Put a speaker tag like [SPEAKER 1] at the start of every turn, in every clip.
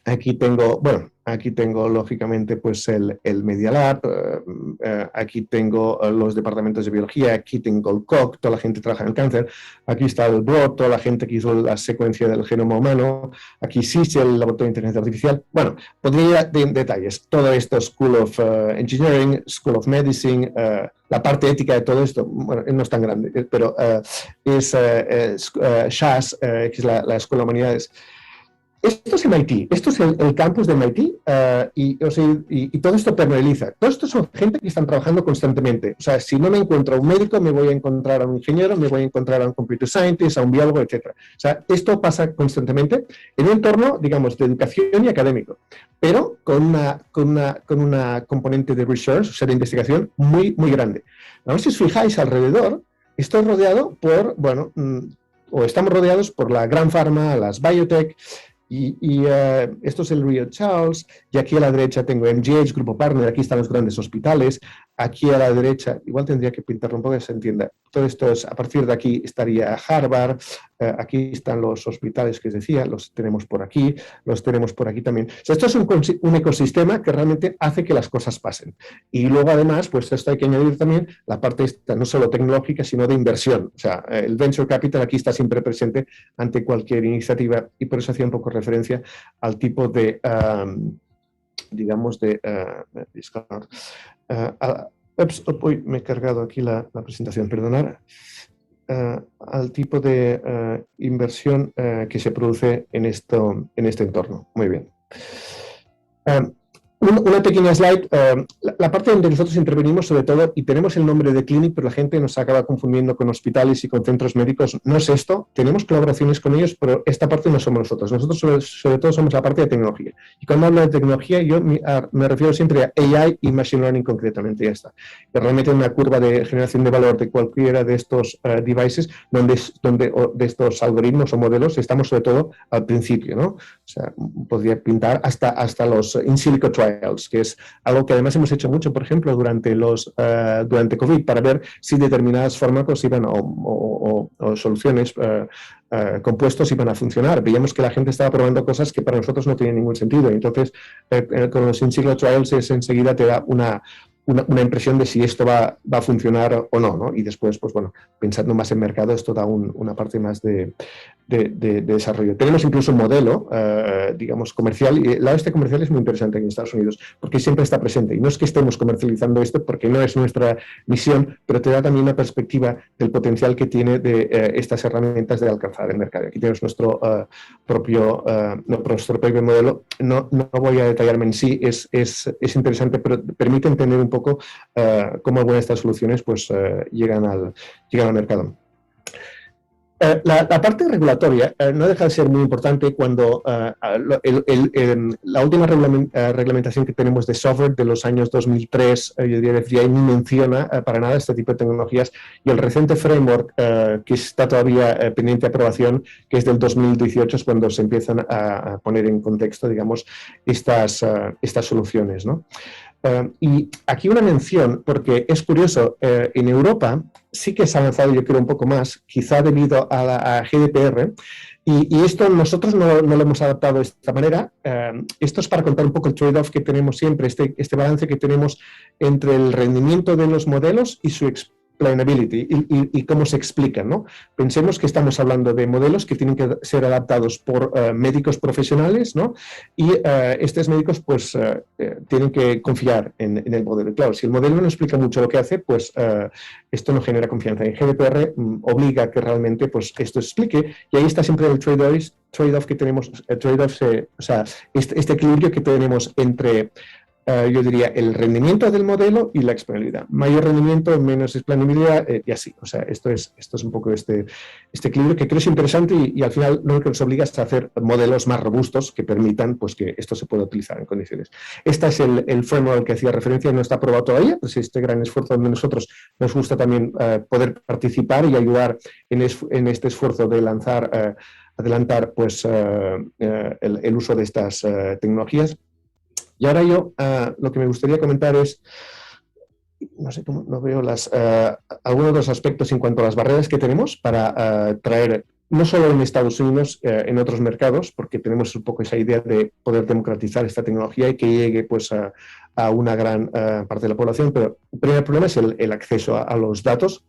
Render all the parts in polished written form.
[SPEAKER 1] Aquí tengo, bueno, aquí tengo lógicamente pues el Media Lab, aquí tengo los departamentos de biología, aquí tengo el COC, toda la gente que trabaja en el cáncer, aquí está el BROT, toda la gente que hizo la secuencia del genoma humano, aquí sí el laboratorio de inteligencia artificial. Bueno, podría ir en detalles. Todo esto, School of Engineering, School of Medicine, la parte ética de todo esto, bueno, no es tan grande, pero es SHAS, que es la Escuela de Humanidades. Esto es MIT, esto es el campus de MIT o sea, y todo esto paraleliza. Todo esto son gente que están trabajando constantemente. O sea, si no me encuentro a un médico, me voy a encontrar a un ingeniero, me voy a encontrar a un computer scientist, a un biólogo, etc. O sea, esto pasa constantemente en un entorno, digamos, de educación y académico, pero con una componente de research, o sea, de investigación muy, muy grande. Ahora, si os fijáis alrededor, estoy rodeado por, bueno, o estamos rodeados por la gran pharma, las biotech. Esto es el Rio Charles, y aquí a la derecha tengo MGH, Grupo Partner, aquí están los grandes hospitales, aquí a la derecha, igual tendría que pintarlo un poco que se entienda, todo esto es, a partir de aquí estaría Harvard, aquí están los hospitales que os decía, los tenemos por aquí también. O sea, esto es un ecosistema que realmente hace que las cosas pasen. Y luego además, pues esto hay que añadir también la parte esta, no solo tecnológica, sino de inversión. O sea, el Venture Capital aquí está siempre presente ante cualquier iniciativa y por eso hacía un poco referencia al tipo de, digamos, de... uy, me he cargado aquí la presentación, perdonad. Al tipo de inversión que se produce en este entorno. Muy bien. Una pequeña slide, la parte donde nosotros intervenimos sobre todo, y tenemos el nombre de Clinic, pero la gente nos acaba confundiendo con hospitales y con centros médicos, no es esto, tenemos colaboraciones con ellos, pero esta parte no somos nosotros sobre todo somos la parte de tecnología. Y cuando hablo de tecnología yo me refiero siempre a AI y Machine Learning concretamente, ya está. Que realmente una curva de generación de valor de cualquiera de estos devices, de estos algoritmos o modelos, estamos sobre todo al principio, ¿no? O sea, podría pintar hasta los in silico trials, que es algo que además hemos hecho mucho, por ejemplo, durante COVID, para ver si determinados fármacos iban o soluciones, compuestos iban a funcionar. Veíamos que la gente estaba probando cosas que para nosotros no tenían ningún sentido. Entonces, con los in silico trials enseguida te da una impresión de si esto va a funcionar o no, ¿no? Y después, pues bueno, pensando más en mercado, esto da una parte más de desarrollo. Tenemos incluso un modelo, digamos, comercial, y el lado este comercial es muy interesante en Estados Unidos, porque siempre está presente. Y no es que estemos comercializando esto, porque no es nuestra misión, pero te da también una perspectiva del potencial que tiene de estas herramientas de alcanzar el mercado. Aquí tenemos nuestro propio modelo. No voy a detallarme en sí, es interesante, pero permite entender un poco cómo algunas de estas soluciones pues, llegan al mercado. La parte regulatoria no deja de ser muy importante cuando la última reglamentación que tenemos de software de los años 2003, yo diría que FDA ni menciona para nada este tipo de tecnologías, y el reciente framework que está todavía pendiente de aprobación, que es del 2018, es cuando se empiezan a poner en contexto, digamos, estas soluciones, ¿no? Y aquí una mención, porque es curioso, en Europa sí que se ha avanzado, yo creo, un poco más, quizá debido a GDPR, y esto nosotros no lo hemos adaptado de esta manera. Esto es para contar un poco el trade-off que tenemos siempre, este balance que tenemos entre el rendimiento de los modelos y su explainability y cómo se explican, ¿no? Pensemos que estamos hablando de modelos que tienen que ser adaptados por médicos profesionales, ¿no? Y estos médicos pues tienen que confiar en el modelo. Claro, si el modelo no explica mucho lo que hace, pues esto no genera confianza. Y GDPR obliga a que realmente pues esto explique, y ahí está siempre el trade-off que tenemos, o sea, este equilibrio que tenemos entre yo diría, el rendimiento del modelo y la explainabilidad. Mayor rendimiento, menos explainabilidad y así. O sea, esto es un poco este equilibrio que creo es interesante y al final lo que nos obliga es a hacer modelos más robustos que permitan pues, que esto se pueda utilizar en condiciones. Este es el framework al que hacía referencia, no está aprobado todavía, pues este gran esfuerzo donde nosotros nos gusta también poder participar y ayudar en este esfuerzo de adelantar pues, el uso de estas tecnologías. Y ahora yo lo que me gustaría comentar es, no sé cómo, no veo algunos de los aspectos en cuanto a las barreras que tenemos para traer no solo en Estados Unidos, en otros mercados, porque tenemos un poco esa idea de poder democratizar esta tecnología y que llegue pues, a una gran parte de la población, pero el primer problema es el acceso a los datos.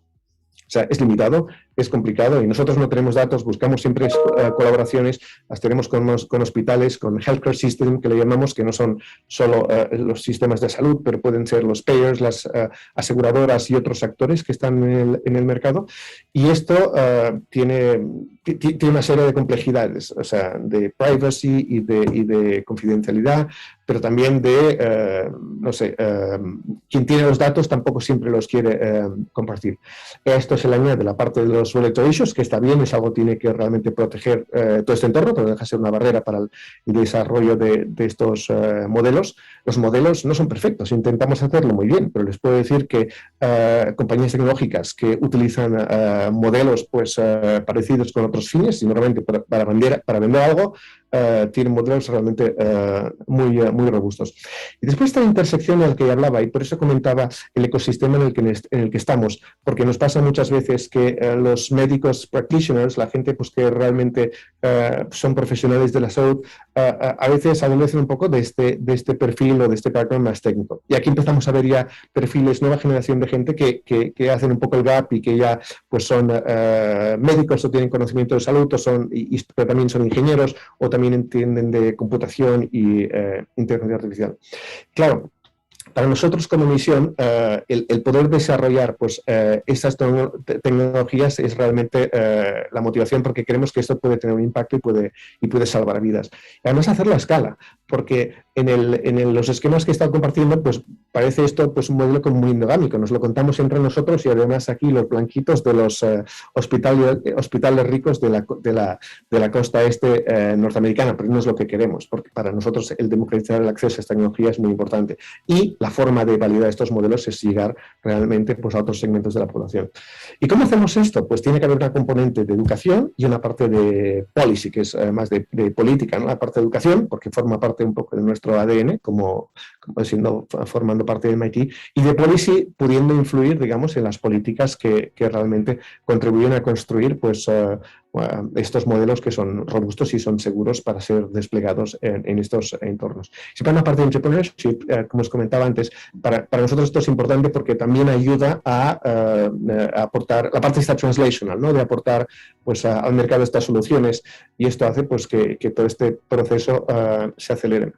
[SPEAKER 1] O sea, es limitado, es complicado y nosotros no tenemos datos, buscamos siempre colaboraciones, las tenemos con hospitales, con healthcare system, que le llamamos, que no son solo los sistemas de salud, pero pueden ser los payers, las aseguradoras y otros actores que están en el mercado. Y esto tiene una serie de complejidades, o sea, de privacy y de confidencialidad, pero también de, no sé, quien tiene los datos tampoco siempre los quiere compartir. Esto se le añade la parte de los regulatory issues, que está bien, es algo que tiene que realmente proteger todo este entorno, pero deja de ser una barrera para el desarrollo de estos modelos. Los modelos no son perfectos, intentamos hacerlo muy bien, pero les puedo decir que compañías tecnológicas que utilizan modelos pues, parecidos con otros fines, y normalmente para vender algo, tienen modelos realmente muy robustos. Y después esta intersección en la que hablaba, y por eso comentaba el ecosistema en el que estamos, porque nos pasa muchas veces que los médicos practitioners, la gente pues, que realmente son profesionales de la salud, a veces adolecen un poco de este perfil o de este background más técnico. Y aquí empezamos a ver ya perfiles, nueva generación de gente que hacen un poco el gap y que ya pues, son médicos o tienen conocimiento de salud, pero también son ingenieros o también entienden de computación y inteligencia artificial. Claro, para nosotros como misión, el poder desarrollar pues, estas tecnologías es realmente la motivación, porque creemos que esto puede tener un impacto y puede salvar vidas. Además, hacerlo a escala, porque en los esquemas que he estado compartiendo, pues parece esto pues, un modelo como muy endogámico. Nos lo contamos entre nosotros y además aquí los blanquitos de los hospitales ricos de la costa este norteamericana, pero no es lo que queremos, porque para nosotros el democratizar el acceso a esta tecnología es muy importante. Y la forma de validar estos modelos es llegar realmente pues, a otros segmentos de la población. ¿Y cómo hacemos esto? Pues tiene que haber una componente de educación y una parte de policy, que es más de política, ¿no? La parte de educación, porque forma parte un poco de nuestro ADN, como formando parte de MIT, y de policy pudiendo influir, digamos, en las políticas que realmente contribuyen a construir pues, estos modelos que son robustos y son seguros para ser desplegados en estos entornos. Si para una parte de entrepreneurship, como os comentaba antes, para nosotros esto es importante porque también ayuda a aportar, la parte está translational, ¿no? De aportar pues, al mercado estas soluciones, y esto hace pues, que todo este proceso se acelere.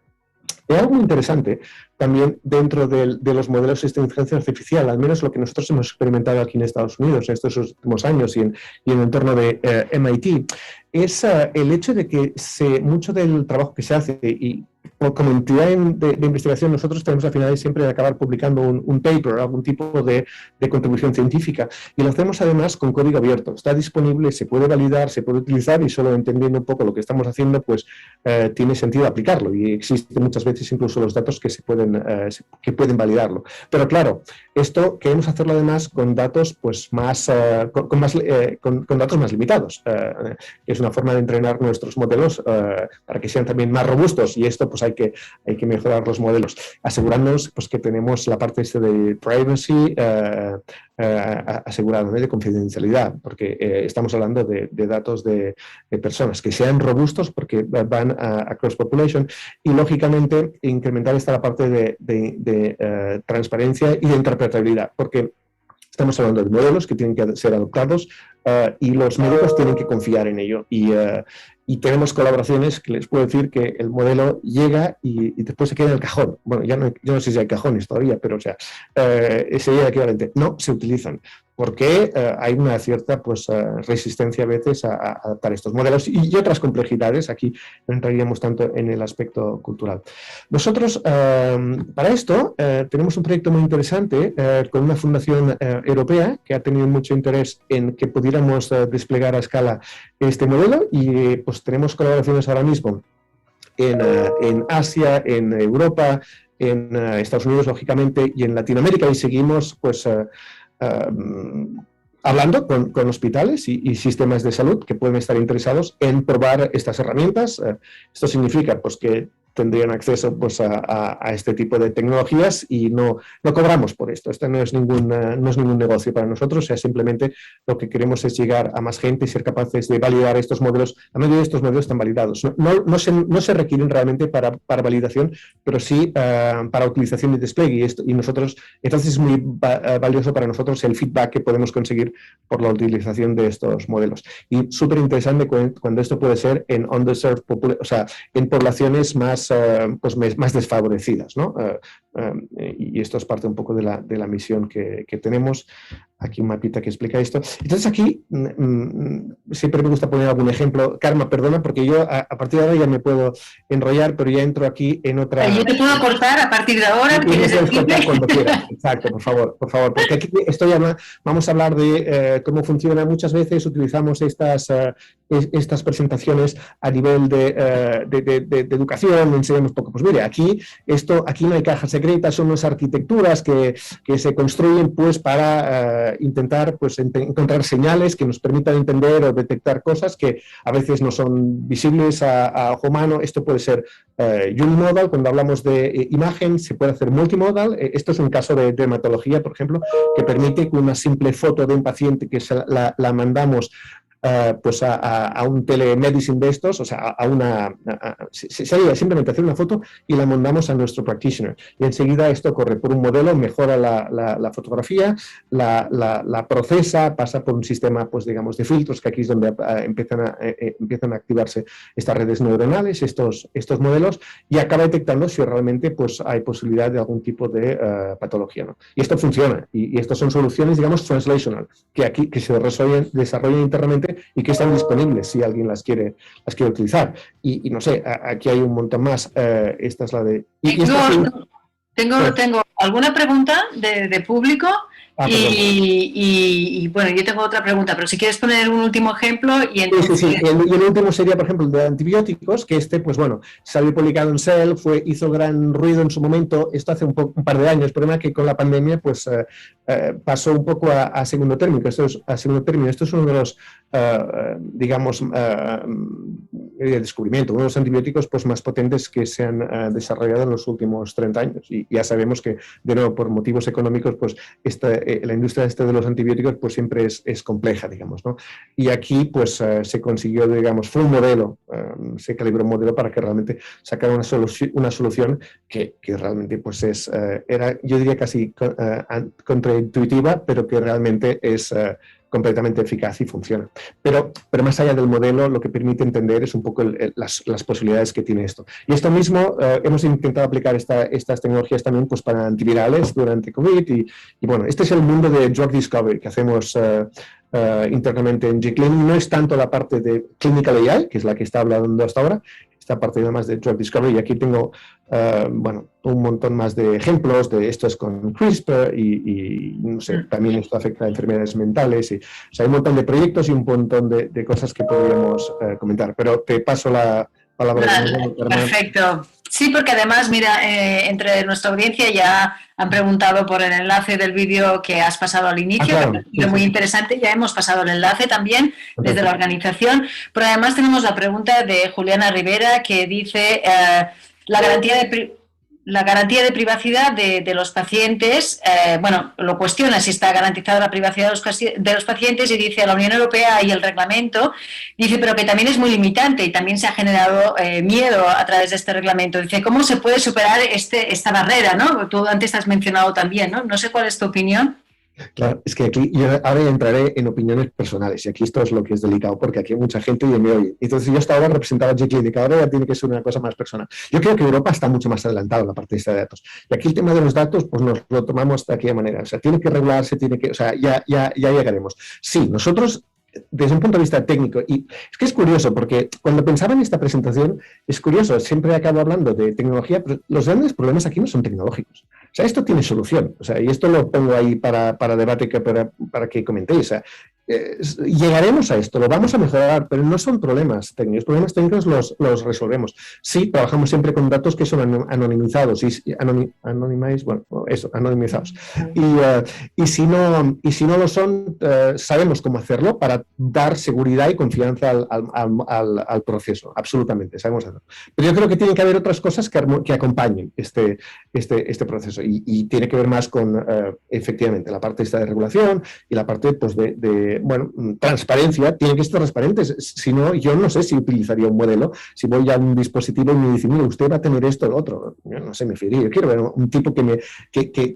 [SPEAKER 1] Hay algo muy interesante también dentro de los modelos de inteligencia artificial, al menos lo que nosotros hemos experimentado aquí en Estados Unidos en estos últimos años y en el entorno de MIT, es el hecho de que mucho del trabajo que se hace, y como entidad de investigación nosotros tenemos la finalidad siempre de acabar publicando un paper, algún tipo de contribución científica, y lo hacemos además con código abierto. Está disponible, se puede validar, se puede utilizar, y solo entendiendo un poco lo que estamos haciendo, pues tiene sentido aplicarlo, y existen muchas veces incluso los datos que pueden validarlo. Pero claro, esto queremos hacerlo además con datos pues con datos más limitados. Es una forma de entrenar nuestros modelos para que sean también más robustos, y esto pues hay que mejorar los modelos, asegurándonos pues, que tenemos la parte de privacy asegurada, ¿no? De confidencialidad, porque estamos hablando de datos de personas que sean robustos porque van a cross population, y lógicamente incrementar esta la parte de transparencia y de interpretabilidad, porque estamos hablando de modelos que tienen que ser adoptados y los médicos tienen que confiar en ello. Y tenemos colaboraciones que les puedo decir que el modelo llega y después se queda en el cajón. Bueno, yo no sé si hay cajones todavía, pero o sea, sería equivalente. No se utilizan, porque hay una cierta pues, resistencia a veces a adaptar estos modelos y otras complejidades. Aquí no entraríamos tanto en el aspecto cultural. Nosotros, para esto, tenemos un proyecto muy interesante con una fundación europea que ha tenido mucho interés en que pudiéramos desplegar a escala este modelo, y pues tenemos colaboraciones ahora mismo en Asia, en Europa, en Estados Unidos, lógicamente, y en Latinoamérica, y seguimos pues hablando con hospitales y sistemas de salud que pueden estar interesados en probar estas herramientas. Esto significa pues, que tendrían acceso pues, a este tipo de tecnologías y no cobramos por esto. Esto no es ningún negocio para nosotros, o sea, simplemente lo que queremos es llegar a más gente y ser capaces de validar estos modelos. La mayoría de estos modelos están validados. No se requieren realmente para validación, pero sí para utilización y despliegue. Y nosotros, entonces es muy valioso para nosotros el feedback que podemos conseguir por la utilización de estos modelos. Y súper interesante cuando esto puede ser en underserved, o sea, en poblaciones más desfavorecidas, ¿no? Y esto es parte un poco de la misión que tenemos. Aquí un mapita que explica esto. Entonces aquí siempre me gusta poner algún ejemplo. Karma, perdona, porque yo a partir de ahora ya me puedo enrollar, pero ya entro aquí en otra...
[SPEAKER 2] Yo te puedo cortar a partir de ahora.
[SPEAKER 1] Puedes cortar cuando quieras. Exacto, por favor, porque aquí vamos a hablar de cómo funciona. Muchas veces utilizamos estas presentaciones a nivel de educación, enseñamos poco. Pues mire, aquí no hay cajas secretas, son unas arquitecturas que se construyen pues para intentar pues, encontrar señales que nos permitan entender o detectar cosas que a veces no son visibles a ojo humano. Esto puede ser unimodal, cuando hablamos de imagen se puede hacer multimodal. Esto es un caso de dermatología, por ejemplo, que permite que una simple foto de un paciente que la mandamos pues a un telemedicine de estos, o sea, sería simplemente hacer una foto y la mandamos a nuestro practitioner. Y enseguida esto corre por un modelo, mejora la fotografía, la procesa, pasa por un sistema, pues digamos, de filtros, que aquí es donde empiezan a activarse estas redes neuronales, estos modelos, y acaba detectando si realmente pues, hay posibilidad de algún tipo de patología, ¿no? Y esto funciona, y estas son soluciones, digamos, translational, que se desarrollan internamente y que están disponibles si alguien las quiere utilizar. Y no sé, aquí hay un montón más. Esta es la de...
[SPEAKER 2] Tengo alguna pregunta de público. Y bueno, yo tengo otra pregunta, pero si quieres poner un último ejemplo y entonces...
[SPEAKER 1] Sí. Y el último sería, por ejemplo, el de antibióticos, que pues bueno, salió publicado en Cell, hizo gran ruido en su momento, esto hace un par de años, el problema es que con la pandemia pues pasó un poco a segundo término. Esto es uno de los, digamos, descubrimiento, uno de los antibióticos pues, más potentes que se han desarrollado en los últimos 30 años. Y ya sabemos que, de nuevo, por motivos económicos, pues la industria de los antibióticos pues siempre es compleja, digamos, ¿no? Y aquí pues se consiguió, digamos, fue un modelo, se calibró un modelo para que realmente sacara una solución que realmente pues era, yo diría casi contraintuitiva, pero que realmente es completamente eficaz y funciona. Pero más allá del modelo, lo que permite entender es un poco las posibilidades que tiene esto. Y esto mismo, hemos intentado aplicar estas tecnologías también pues, para antivirales durante COVID y bueno, este es el mundo de drug discovery que hacemos internamente en G-Clinic. No es tanto la parte de clinical AI, que es la que está hablando hasta ahora, esta parte además de drug discovery, y aquí tengo bueno, un montón más de ejemplos de esto es con CRISPR y no sé, también esto afecta a enfermedades mentales y, o sea, hay un montón de proyectos y un montón de cosas que podríamos comentar, pero te paso la palabra.
[SPEAKER 2] Perfecto. Sí, porque además, mira, entre nuestra audiencia ya han preguntado por el enlace del vídeo que has pasado al inicio,
[SPEAKER 1] claro,
[SPEAKER 2] que es muy interesante. Ya hemos pasado el enlace también desde la organización, pero además tenemos la pregunta de Juliana Rivera que dice la garantía de privacidad de los pacientes, bueno, lo cuestiona si está garantizada la privacidad de los pacientes y dice la Unión Europea y el reglamento, dice, pero que también es muy limitante y también se ha generado miedo a través de este reglamento. Dice, ¿cómo se puede superar esta barrera, ¿no? Tú antes has mencionado también, ¿no? No sé cuál es tu opinión.
[SPEAKER 1] Claro, es que aquí yo ahora entraré en opiniones personales y aquí esto es lo que es delicado porque aquí hay mucha gente y me oye. Entonces yo hasta ahora representaba a G-Clinic, ahora ya tiene que ser una cosa más personal. Yo creo que Europa está mucho más adelantado en la parte de datos. Y aquí el tema de los datos pues nos lo tomamos de aquella manera. O sea, tiene que regularse, o sea, ya llegaremos. Sí, nosotros desde un punto de vista técnico, y es que es curioso porque cuando pensaba en esta presentación, es curioso, siempre acabo hablando de tecnología, pero los grandes problemas aquí no son tecnológicos. O sea, esto tiene solución, o sea, y esto lo pongo ahí para debate, para que comentéis. O sea, llegaremos a esto, lo vamos a mejorar, pero no son problemas técnicos. Problemas técnicos los resolvemos. Sí, trabajamos siempre con datos que son anonimizados, anonimizados. Y si no lo son, sabemos cómo hacerlo para dar seguridad y confianza al proceso, absolutamente, sabemos hacerlo. Pero yo creo que tiene que haber otras cosas que acompañen este proceso y tiene que ver más con, efectivamente, la parte esta de regulación y la parte pues, bueno, transparencia. Tiene que estar transparente, si no, yo no sé si utilizaría un modelo, si voy a un dispositivo y me dice, mira, usted va a tener esto o lo otro, yo no sé, me fiaría. Yo quiero ver un tipo que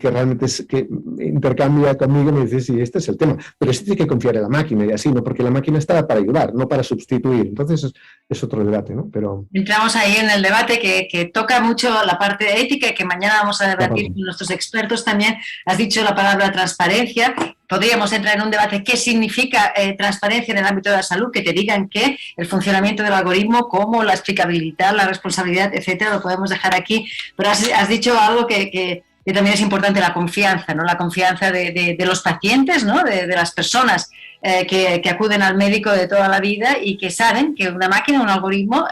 [SPEAKER 1] realmente que intercambia conmigo y me dice, sí, este es el tema, pero sí tiene que confiar en la máquina y así, ¿no? Porque la máquina está para ayudar, no para sustituir. Entonces es otro debate, ¿no? Pero
[SPEAKER 2] entramos ahí en el debate que toca mucho la parte ética y que mañana vamos a debatir con nuestros expertos también. Has dicho la palabra transparencia. Podríamos entrar en un debate qué significa transparencia en el ámbito de la salud, que te digan que el funcionamiento del algoritmo, como la explicabilidad, la responsabilidad, etcétera, lo podemos dejar aquí. Pero has dicho algo que también es importante, la confianza, ¿no? La confianza de los pacientes, ¿no? De las personas que acuden al médico de toda la vida y que saben que una máquina, un algoritmo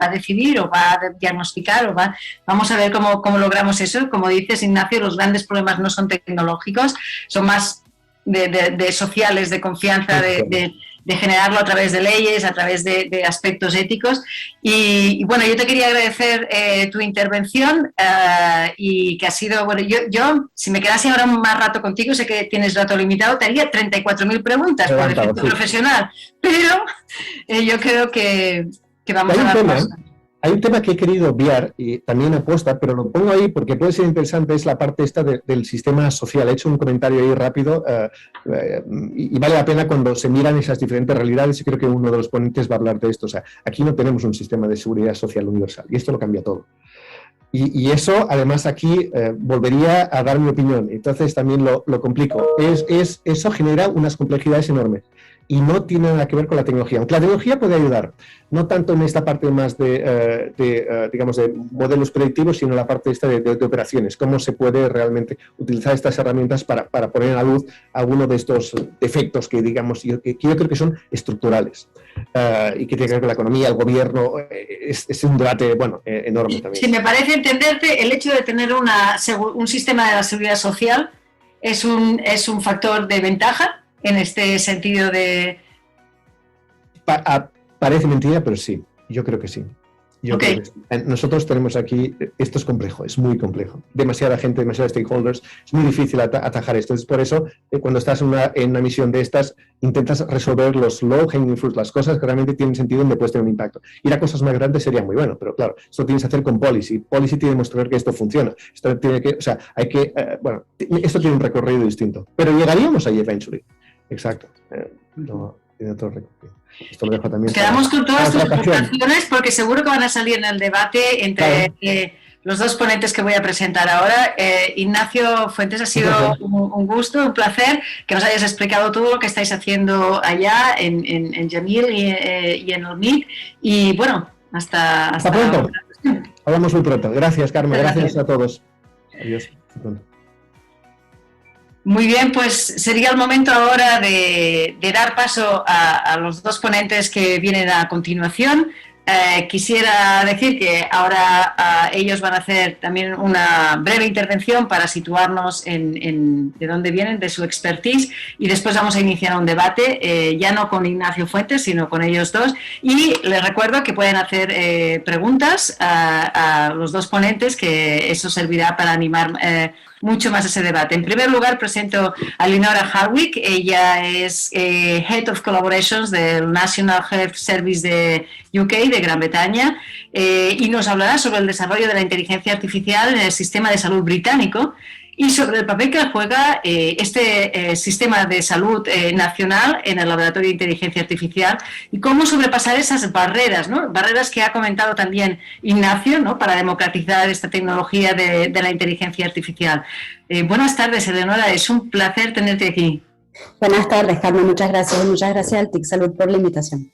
[SPEAKER 2] va a decidir o va a diagnosticar vamos a ver cómo logramos eso. Como dices, Ignacio, los grandes problemas no son tecnológicos, son más de sociales, de confianza, de generarlo a través de leyes, a través de aspectos éticos. Y bueno, yo te quería agradecer tu intervención y que ha sido, bueno, yo si me quedase ahora más rato contigo, sé que tienes rato limitado, te haría 34.000 preguntas por defecto profesional, pero yo creo que vamos a dar paso.
[SPEAKER 1] Hay un tema que he querido obviar y también aposta, pero lo pongo ahí porque puede ser interesante, es la parte esta del sistema social. He hecho un comentario ahí rápido y vale la pena cuando se miran esas diferentes realidades y creo que uno de los ponentes va a hablar de esto. O sea, aquí no tenemos un sistema de seguridad social universal y esto lo cambia todo. Y eso, además, aquí volvería a dar mi opinión, entonces también lo complico. Eso genera unas complejidades enormes y no tiene nada que ver con la tecnología. Aunque la tecnología puede ayudar, no tanto en esta parte más digamos, de modelos predictivos, sino en la parte esta de operaciones, cómo se puede realmente utilizar estas herramientas para poner a luz algunos de estos defectos que, digamos, yo creo que son estructurales y que tiene que ver con la economía, el gobierno. Es un debate, bueno, enorme también.
[SPEAKER 2] Si me parece entenderte, el hecho de tener un sistema de la seguridad social es un factor de ventaja en este sentido de...
[SPEAKER 1] Parece mentira, pero sí, yo creo que sí. Creo que sí. Nosotros tenemos aquí, esto es complejo, es muy complejo. Demasiada gente, demasiados stakeholders, es muy difícil atajar esto. Entonces, por eso, cuando estás en una misión de estas, intentas resolver los low-hanging fruits, las cosas que realmente tienen sentido donde puedes tener un impacto. Ir a cosas más grandes sería muy bueno, pero claro, esto tienes que hacer con policy. Policy tiene que demostrar que esto funciona. Esto tiene que, o sea, hay que, bueno, esto tiene un recorrido distinto. Pero llegaríamos ahí eventually. Exacto. Tiene otro recorrido. Esto lo dejo también.
[SPEAKER 2] Quedamos con todas tus aportaciones porque seguro que van a salir en el debate entre los dos ponentes que voy a presentar ahora. Ignacio Fuentes, ha sido un gusto, un placer que nos hayas explicado todo lo que estáis haciendo allá en Jamil y en Olmid. Y bueno, hasta
[SPEAKER 1] pronto. Hablamos muy pronto. Gracias, Carmen. Gracias a todos. Adiós. Hasta pronto.
[SPEAKER 2] Muy bien, pues sería el momento ahora de dar paso a los dos ponentes que vienen a continuación. Quisiera decir que ahora ellos van a hacer también una breve intervención para situarnos en de dónde vienen, de su expertise, y después vamos a iniciar un debate, ya no con Ignacio Fuentes, sino con ellos dos. Y les recuerdo que pueden hacer preguntas a los dos ponentes, que eso servirá para animar mucho más ese debate. En primer lugar, presento a Leonora Hardwick. Ella es Head of Collaborations del National Health Service de UK, de Gran Bretaña, y nos hablará sobre el desarrollo de la inteligencia artificial en el sistema de salud británico y sobre el papel que juega este sistema de salud nacional en el Laboratorio de Inteligencia Artificial y cómo sobrepasar esas barreras, ¿no? Barreras que ha comentado también Ignacio, ¿no? Para democratizar esta tecnología de la inteligencia artificial. Buenas tardes, Eleonora, es un placer tenerte aquí.
[SPEAKER 3] Buenas tardes, Carmen, muchas gracias al TIC Salud por la invitación.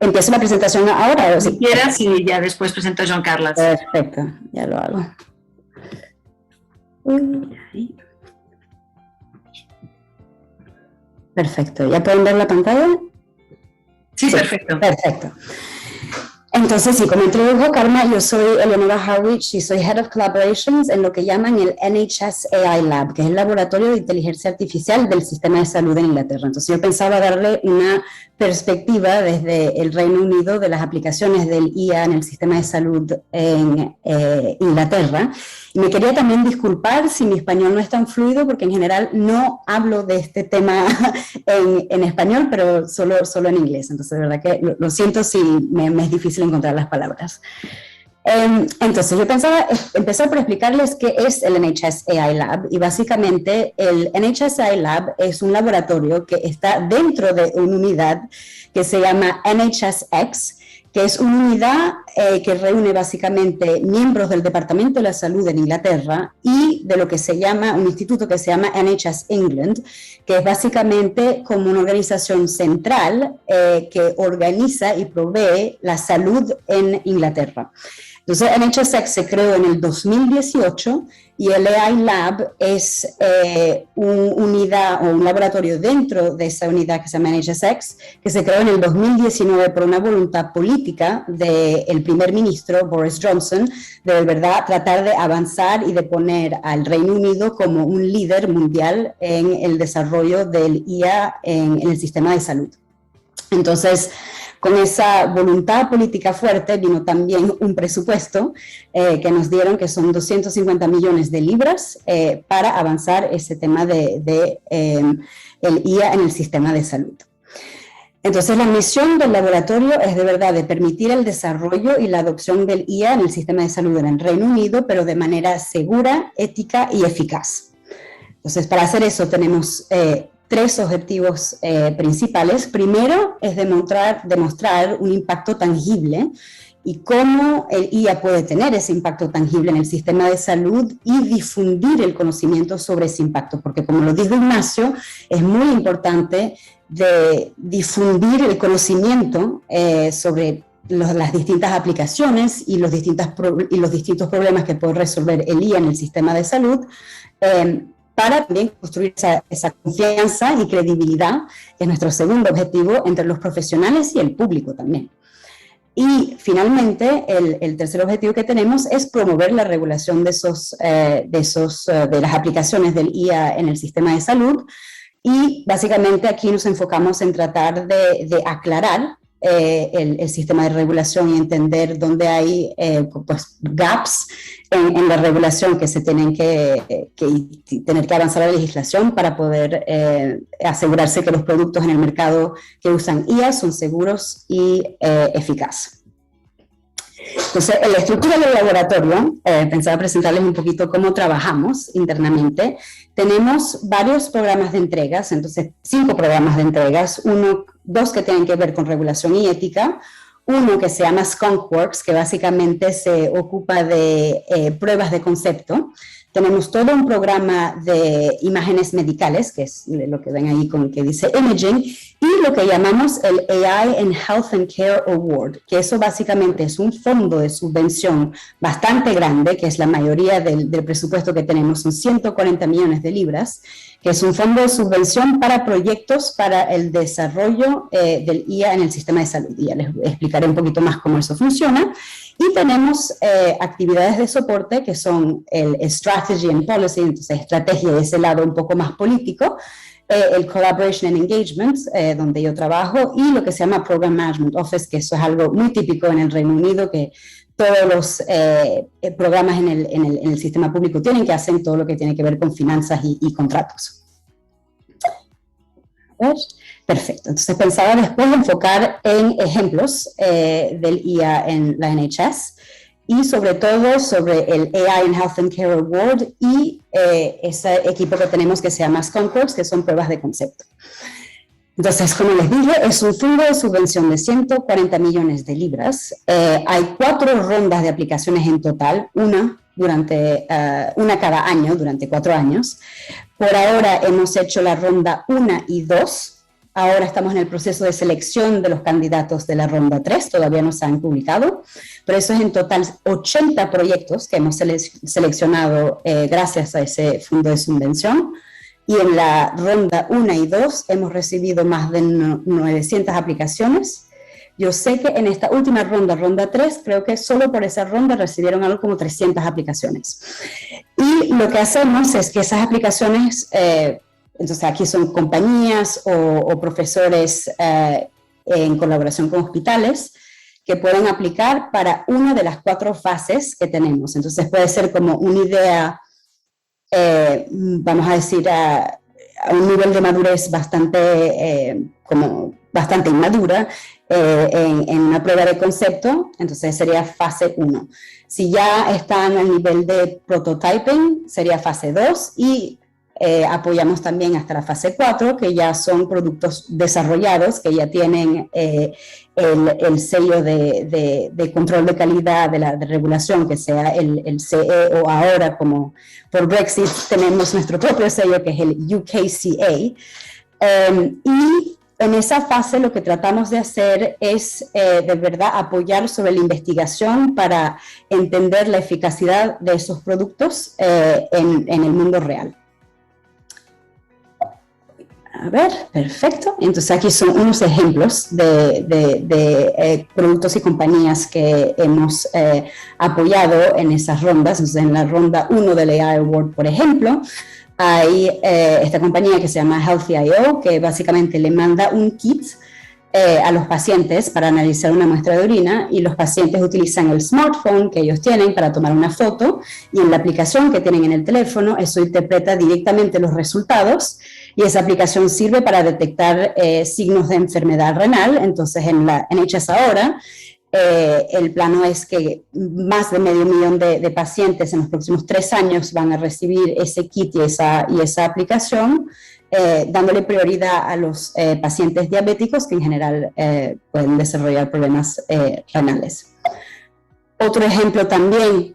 [SPEAKER 3] ¿Empiezo la presentación ahora o
[SPEAKER 2] si quieras? Y ya después presento a Joan Carles.
[SPEAKER 3] Perfecto, ya lo hago. Perfecto. ¿Ya pueden ver la pantalla?
[SPEAKER 2] Sí, perfecto.
[SPEAKER 3] Perfecto. Entonces, sí, como introdujo Karma, yo soy Eleonora Harwich y soy Head of Collaborations en lo que llaman el NHS AI Lab, que es el Laboratorio de Inteligencia Artificial del Sistema de Salud en Inglaterra. Entonces, yo pensaba darle una perspectiva desde el Reino Unido de las aplicaciones del IA en el sistema de salud en Inglaterra. Y me quería también disculpar si mi español no es tan fluido, porque en general no hablo de este tema en español, pero solo en inglés. Entonces, de verdad que lo siento si me es difícil encontrar las palabras. Entonces, yo pensaba empezar por explicarles qué es el NHS AI Lab, y básicamente el NHS AI Lab es un laboratorio que está dentro de una unidad que se llama NHSX, que es una unidad que reúne básicamente miembros del Departamento de la Salud en Inglaterra y de lo que se llama, un instituto que se llama NHS England, que es básicamente como una organización central que organiza y provee la salud en Inglaterra. Entonces, NHSX se creó en el 2018 y el AI Lab es una unidad o un laboratorio dentro de esa unidad que se llama NHSX, que se creó en el 2019 por una voluntad política del primer ministro Boris Johnson, de verdad tratar de avanzar y de poner al Reino Unido como un líder mundial en el desarrollo del IA en el sistema de salud. Entonces, con esa voluntad política fuerte vino también un presupuesto que nos dieron, que son 250 millones de libras para avanzar ese tema de el IA en el sistema de salud. Entonces, la misión del laboratorio es de verdad de permitir el desarrollo y la adopción del IA en el sistema de salud en el Reino Unido, pero de manera segura, ética y eficaz. Entonces, para hacer eso tenemos tres objetivos principales. Primero es demostrar un impacto tangible y cómo el IA puede tener ese impacto tangible en el sistema de salud y difundir el conocimiento sobre ese impacto, porque como lo dijo Ignacio, es muy importante de difundir el conocimiento sobre las distintas aplicaciones y los distintos problemas que puede resolver el IA en el sistema de salud, para también construir esa confianza y credibilidad, que es nuestro segundo objetivo, entre los profesionales y el público también. Y finalmente, el tercer objetivo que tenemos es promover la regulación de las aplicaciones del IA en el sistema de salud, y básicamente aquí nos enfocamos en tratar de aclarar el sistema de regulación y entender dónde hay gaps en la regulación que se tienen tener que avanzar la legislación para poder asegurarse que los productos en el mercado que usan IA son seguros y eficaces. Entonces, en la estructura del laboratorio, pensaba presentarles un poquito cómo trabajamos internamente. Tenemos varios programas de entregas, entonces 5 programas de entregas, 2 que tienen que ver con regulación y ética, uno que se llama Skunkworks, que básicamente se ocupa de pruebas de concepto. Tenemos todo un programa de imágenes medicales, que es lo que ven ahí con que dice Imaging, y lo que llamamos el AI in Health and Care Award, que eso básicamente es un fondo de subvención bastante grande, que es la mayoría del presupuesto que tenemos, son 140 millones de libras, que es un fondo de subvención para proyectos para el desarrollo del IA en el sistema de salud. Y ya les explicaré un poquito más cómo eso funciona. Y tenemos actividades de soporte que son el Strategy and Policy, entonces estrategia de ese lado un poco más político, el Collaboration and Engagement, donde yo trabajo, y lo que se llama Program Management Office, que eso es algo muy típico en el Reino Unido, que todos los programas en el sistema público tienen, que hacen todo lo que tiene que ver con finanzas y contratos. A ver. Perfecto, entonces pensaba después enfocar en ejemplos del IA en la NHS y sobre todo sobre el AI in Health and Care Award y ese equipo que tenemos que se llama Skunkworks, que son pruebas de concepto. Entonces, como les dije, es un fondo de subvención de 140 millones de libras. Hay 4 rondas de aplicaciones en total, una cada año durante 4 años. Por ahora hemos hecho la ronda 1 y 2. Ahora estamos en el proceso de selección de los candidatos de la ronda 3, todavía no se han publicado, pero eso es en total 80 proyectos que hemos seleccionado gracias a ese fondo de subvención. y en la ronda 1 y 2 hemos recibido más de 900 aplicaciones. Yo sé que en esta última ronda, ronda 3, creo que solo por esa ronda recibieron algo como 300 aplicaciones. Y lo que hacemos es que esas aplicaciones, entonces aquí son compañías o profesores en colaboración con hospitales, que pueden aplicar para una de las 4 fases que tenemos. Entonces puede ser como una idea, vamos a decir, a un nivel de madurez bastante inmadura, en una prueba de concepto, entonces sería fase 1. Si ya están al nivel de prototyping, sería fase 2, y apoyamos también hasta la fase 4, que ya son productos desarrollados, que ya tienen el sello de control de calidad de regulación, que sea el CE, o ahora, como por Brexit, tenemos nuestro propio sello, que es el UKCA. Y en esa fase lo que tratamos de hacer es de verdad apoyar sobre la investigación para entender la eficacia de esos productos en el mundo real. A ver, perfecto. Entonces aquí son unos ejemplos de productos y compañías que hemos apoyado en esas rondas. Entonces, en la ronda 1 del AI Award, por ejemplo, hay esta compañía que se llama Healthy.io, que básicamente le manda un kit a los pacientes para analizar una muestra de orina, y los pacientes utilizan el smartphone que ellos tienen para tomar una foto, y en la aplicación que tienen en el teléfono, eso interpreta directamente los resultados, y esa aplicación sirve para detectar signos de enfermedad renal. Entonces en la NHS ahora, el plano es que más de 500,000 de pacientes en los próximos 3 años van a recibir ese kit y esa aplicación, dándole prioridad a los pacientes diabéticos que en general pueden desarrollar problemas renales. Otro ejemplo también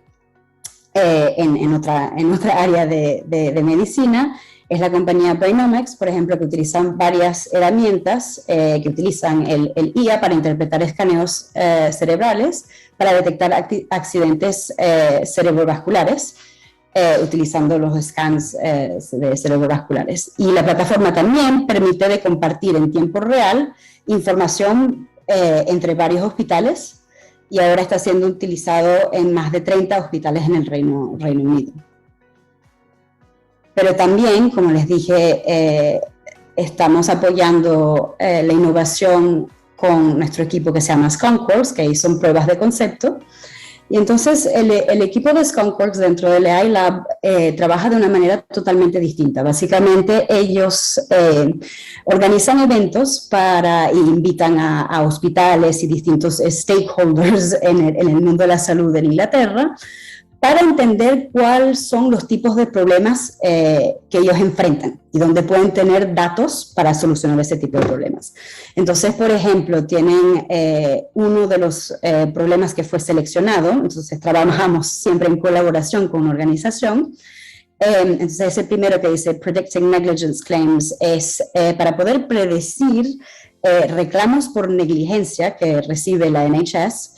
[SPEAKER 3] en otra área de medicina es la compañía Brainomics, por ejemplo, que utilizan varias herramientas que utilizan el IA para interpretar escaneos cerebrales para detectar accidentes cerebrovasculares, utilizando los scans de cerebrovasculares. Y la plataforma también permite de compartir en tiempo real información entre varios hospitales, y ahora está siendo utilizado en más de 30 hospitales en el Reino Unido. Pero también, como les dije, estamos apoyando la innovación con nuestro equipo que se llama Skunkworks, que ahí son pruebas de concepto. Y entonces el equipo de Skunkworks dentro del AI Lab trabaja de una manera totalmente distinta. Básicamente ellos organizan eventos e invitan a hospitales y distintos stakeholders en el mundo de la salud en Inglaterra, para entender cuáles son los tipos de problemas que ellos enfrentan y dónde pueden tener datos para solucionar ese tipo de problemas. Entonces, por ejemplo, tienen uno de los problemas que fue seleccionado, entonces trabajamos siempre en colaboración con una organización. Entonces, ese primero que dice Predicting Negligence Claims es para poder predecir reclamos por negligencia que recibe la NHS.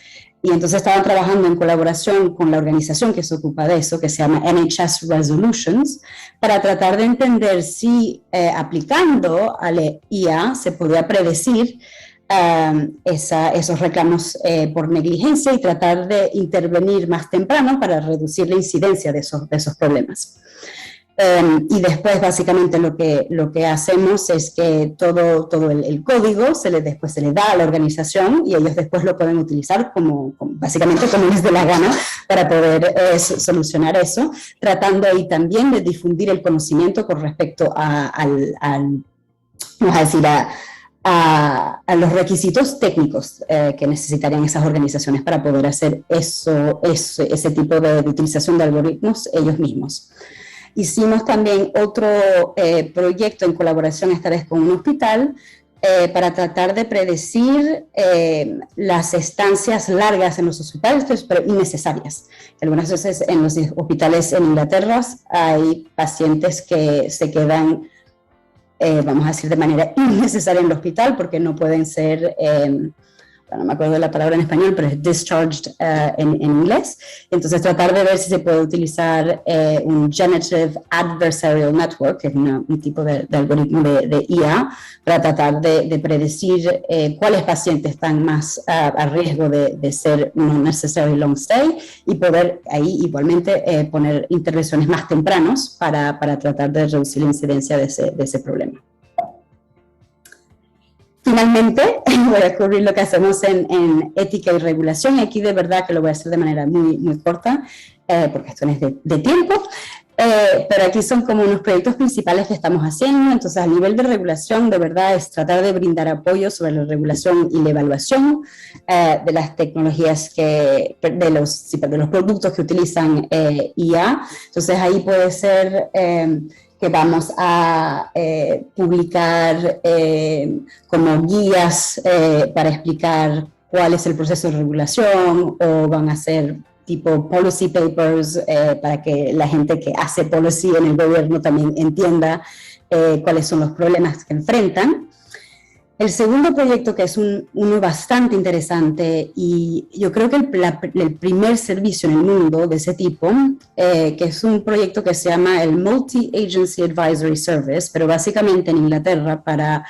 [SPEAKER 3] Y entonces estaban trabajando en colaboración con la organización que se ocupa de eso, que se llama NHS Resolutions, para tratar de entender si aplicando al IA se podía predecir esos reclamos por negligencia y tratar de intervenir más temprano para reducir la incidencia de esos problemas. Y después básicamente lo que hacemos es que todo el código después se le da a la organización, y ellos después lo pueden utilizar básicamente como les dé la gana para poder solucionar eso, tratando ahí también de difundir el conocimiento con respecto a los requisitos técnicos que necesitarían esas organizaciones para poder hacer ese tipo de utilización de algoritmos ellos mismos. Hicimos también otro proyecto en colaboración esta vez con un hospital para tratar de predecir las estancias largas en los hospitales, pero innecesarias. Algunas veces en los hospitales en Inglaterra hay pacientes que se quedan, vamos a decir, de manera innecesaria en el hospital porque no pueden ser no me acuerdo de la palabra en español, pero es discharged en inglés. Entonces tratar de ver si se puede utilizar un Generative Adversarial Network, que es un tipo de algoritmo de IA, para tratar de predecir cuáles pacientes están más a riesgo de ser no necessary long stay, y poder ahí igualmente poner intervenciones más tempranos para tratar de reducir la incidencia de ese problema. Finalmente, voy a cubrir lo que hacemos en ética y regulación, y aquí de verdad que lo voy a hacer de manera muy, muy corta, porque esto no es de tiempo, pero aquí son como unos proyectos principales que estamos haciendo. Entonces, a nivel de regulación, de verdad es tratar de brindar apoyo sobre la regulación y la evaluación de las tecnologías, de los productos que utilizan IA. Entonces, ahí puede ser que vamos a publicar como guías para explicar cuál es el proceso de regulación, o van a ser tipo policy papers para que la gente que hace policy en el gobierno también entienda cuáles son los problemas que enfrentan. El segundo proyecto, que es uno bastante interesante, y yo creo que el primer servicio en el mundo de ese tipo, que es un proyecto que se llama el Multi-Agency Advisory Service, pero básicamente en Inglaterra para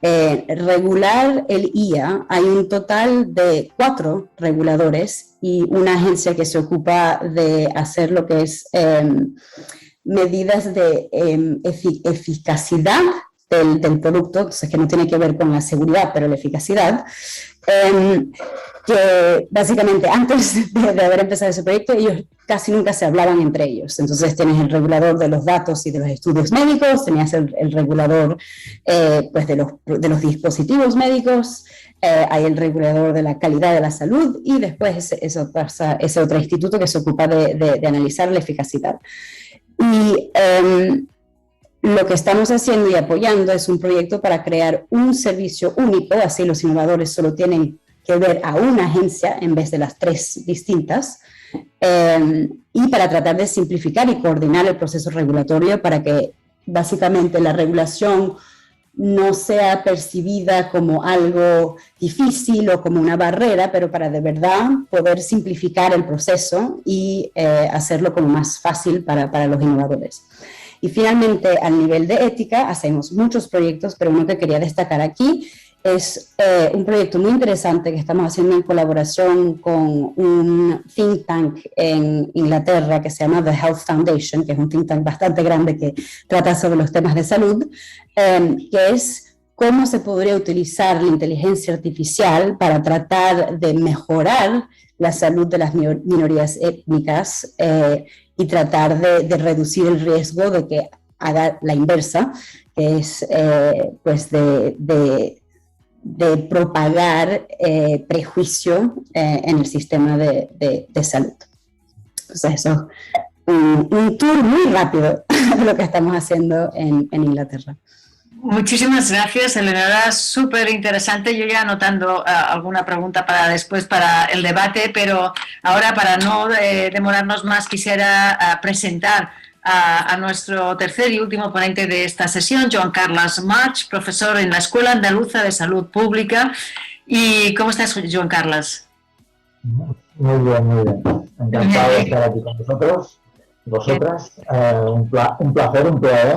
[SPEAKER 3] regular el IA hay un total de 4 reguladores y una agencia que se ocupa de hacer lo que es medidas de eficacidad del producto, entonces que no tiene que ver con la seguridad, pero la eficacidad, que básicamente antes de haber empezado ese proyecto ellos casi nunca se hablaban entre ellos. Entonces tienes el regulador de los datos y de los estudios médicos, tenías el regulador pues de los dispositivos médicos, hay el regulador de la calidad de la salud, y después ese otro instituto que se ocupa de analizar la eficacidad. Y lo que estamos haciendo y apoyando es un proyecto para crear un servicio único, así los innovadores solo tienen que ver a una agencia en vez de las 3 distintas, y para tratar de simplificar y coordinar el proceso regulatorio para que básicamente la regulación no sea percibida como algo difícil o como una barrera, pero para de verdad poder simplificar el proceso y hacerlo como más fácil para los innovadores. Y finalmente, al nivel de ética, hacemos muchos proyectos, pero uno que quería destacar aquí es un proyecto muy interesante que estamos haciendo en colaboración con un think tank en Inglaterra que se llama The Health Foundation, que es un think tank bastante grande que trata sobre los temas de salud, que es cómo se podría utilizar la inteligencia artificial para tratar de mejorar la salud de las minorías étnicas y tratar de reducir el riesgo de que haga la inversa, que es pues de propagar prejuicio en el sistema de salud. Entonces eso es un tour muy rápido de lo que estamos haciendo en Inglaterra.
[SPEAKER 2] Muchísimas gracias, Eleonora, súper interesante. Yo ya anotando alguna pregunta para después, para el debate, pero ahora, para no demorarnos más, quisiera presentar a nuestro tercer y último ponente de esta sesión, Joan Carles March, profesor en la Escuela Andaluza de Salud Pública. ¿Y cómo estás, Joan Carles?
[SPEAKER 4] Muy bien, muy bien. Encantado de estar aquí con vosotras. Un placer, un placer.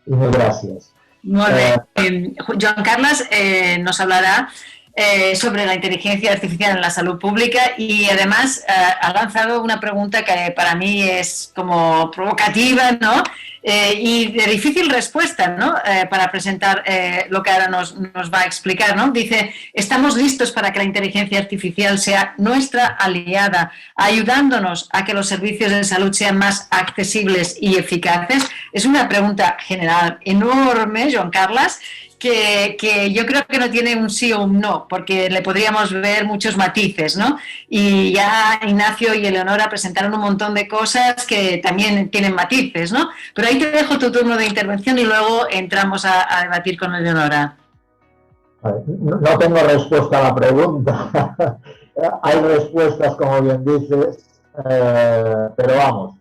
[SPEAKER 4] Y muy gracias.
[SPEAKER 2] Muy bien. Joan Carles nos hablará sobre la inteligencia artificial en la salud pública, y además ha lanzado una pregunta que para mí es como provocativa, ¿no? Y de difícil respuesta, ¿no? Para presentar lo que ahora nos va a explicar, ¿no? Dice: ¿estamos listos para que la inteligencia artificial sea nuestra aliada, ayudándonos a que los servicios de salud sean más accesibles y eficaces? Es una pregunta general enorme, Joan Carles, que yo creo que no tiene un sí o un no, porque le podríamos ver muchos matices, ¿no? Y ya Ignacio y Eleonora presentaron un montón de cosas que también tienen matices, ¿no? Pero ahí te dejo tu turno de intervención y luego entramos a debatir con Eleonora.
[SPEAKER 4] No tengo respuesta a la pregunta. Hay respuestas, como bien dices, pero vamos.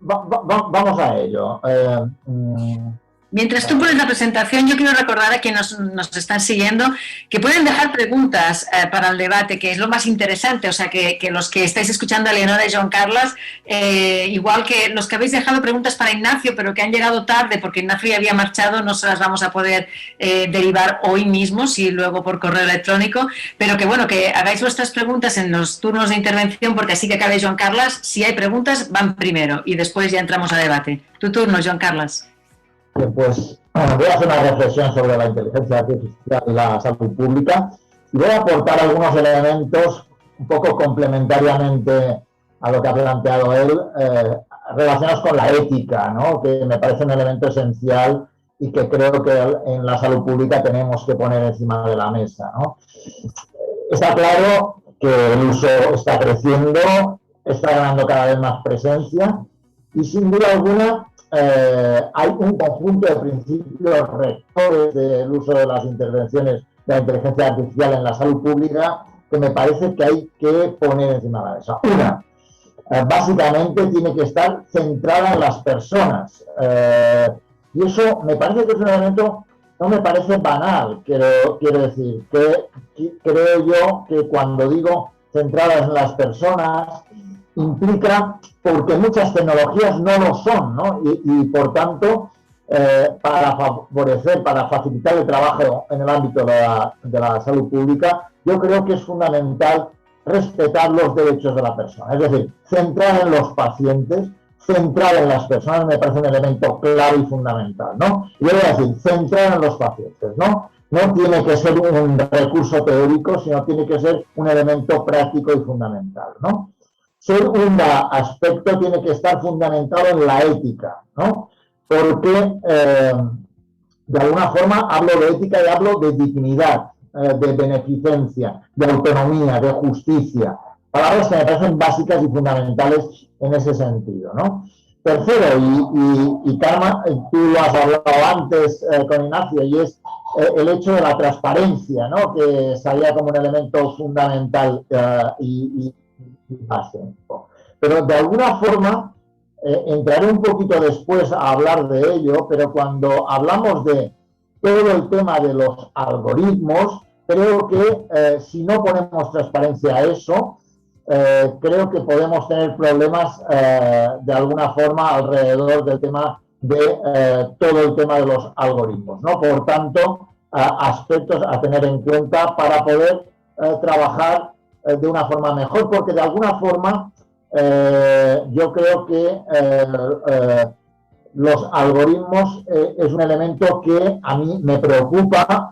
[SPEAKER 4] Vamos a ello.
[SPEAKER 2] Mientras tú pones la presentación, yo quiero recordar a quienes nos están siguiendo que pueden dejar preguntas para el debate, que es lo más interesante. O sea, que los que estáis escuchando a Leonora y Joan Carles, igual que los que habéis dejado preguntas para Ignacio, pero que han llegado tarde porque Ignacio ya había marchado, no se las vamos a poder derivar hoy mismo, si luego por correo electrónico. Pero que bueno, que hagáis vuestras preguntas en los turnos de intervención, porque así que acabe Joan Carles, si hay preguntas, van primero y después ya entramos a debate. Tu turno, Joan Carles.
[SPEAKER 4] Pues voy a hacer una reflexión sobre la inteligencia artificial y la salud pública y voy a aportar algunos elementos un poco complementariamente a lo que ha planteado él, relacionados con la ética, ¿no? Que me parece un elemento esencial y que creo que en la salud pública tenemos que poner encima de la mesa, ¿no? Está claro que el uso está creciendo, está ganando cada vez más presencia y sin duda alguna hay un conjunto de principios rectores del uso de las intervenciones de la inteligencia artificial en la salud pública que me parece que hay que poner encima de la mesa. Una, básicamente tiene que estar centrada en las personas. Y eso me parece que es un elemento, no me parece banal, quiero decir, que creo yo que cuando digo centradas en las personas, implica porque muchas tecnologías no lo son, ¿no? Y por tanto, para favorecer, para facilitar el trabajo en el ámbito de la salud pública, yo creo que es fundamental respetar los derechos de la persona. Es decir, centrar en los pacientes, centrar en las personas, me parece un elemento clave y fundamental, ¿no? Yo voy a decir, centrar en los pacientes, ¿no? No tiene que ser un recurso teórico, sino tiene que ser un elemento práctico y fundamental, ¿no? Segundo aspecto, tiene que estar fundamentado en la ética, ¿no? Porque de alguna forma hablo de ética y hablo de dignidad, de beneficencia, de autonomía, de justicia, palabras que me parecen básicas y fundamentales en ese sentido, ¿no? Tercero, y Karma, tú lo has hablado antes con Ignacio, y es el hecho de la transparencia, ¿no? Que salía como un elemento fundamental y básico. Pero de alguna forma, entraré un poquito después a hablar de ello, pero cuando hablamos de todo el tema de los algoritmos, creo que si no ponemos transparencia a eso, creo que podemos tener problemas de alguna forma alrededor del tema de todo el tema de los algoritmos, ¿no? Por tanto, aspectos a tener en cuenta para poder trabajar de una forma mejor, porque de alguna forma yo creo que los algoritmos es un elemento que a mí me preocupa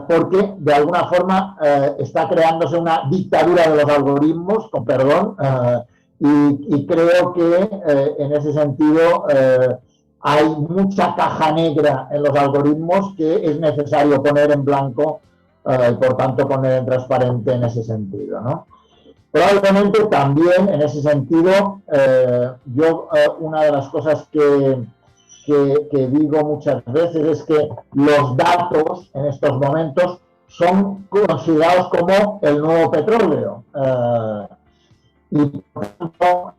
[SPEAKER 4] porque de alguna forma está creándose una dictadura de los algoritmos, con perdón, y creo que en ese sentido hay mucha caja negra en los algoritmos que es necesario poner en blanco y por tanto poner en transparente en ese sentido, ¿no? Probablemente también en ese sentido, yo una de las cosas que digo muchas veces es que los datos en estos momentos son considerados como el nuevo petróleo. Y por tanto,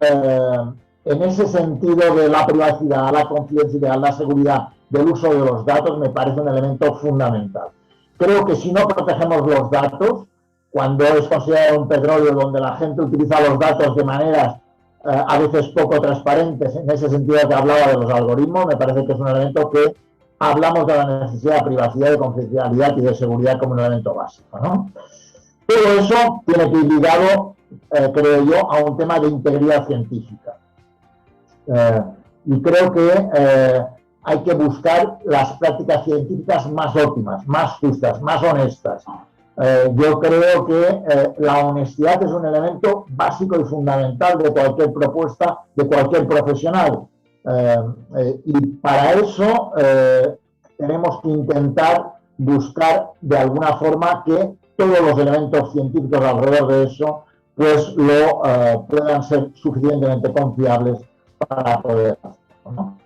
[SPEAKER 4] en ese sentido de la privacidad, la confidencialidad, la seguridad del uso de los datos me parece un elemento fundamental. Creo que si no protegemos los datos, cuando es considerado un petróleo donde la gente utiliza los datos de maneras a veces poco transparentes, en ese sentido que hablaba de los algoritmos, me parece que es un elemento que hablamos de la necesidad de privacidad, de confidencialidad y de seguridad como un elemento básico, ¿no? Todo eso tiene que ir ligado, creo yo, a un tema de integridad científica. Y creo que hay que buscar las prácticas científicas más óptimas, más justas, más honestas. Yo creo que la honestidad es un elemento básico y fundamental de cualquier propuesta, de cualquier profesional. Y para eso tenemos que intentar buscar de alguna forma que todos los elementos científicos alrededor de eso pues puedan ser suficientemente confiables para poder hacerlo, ¿no?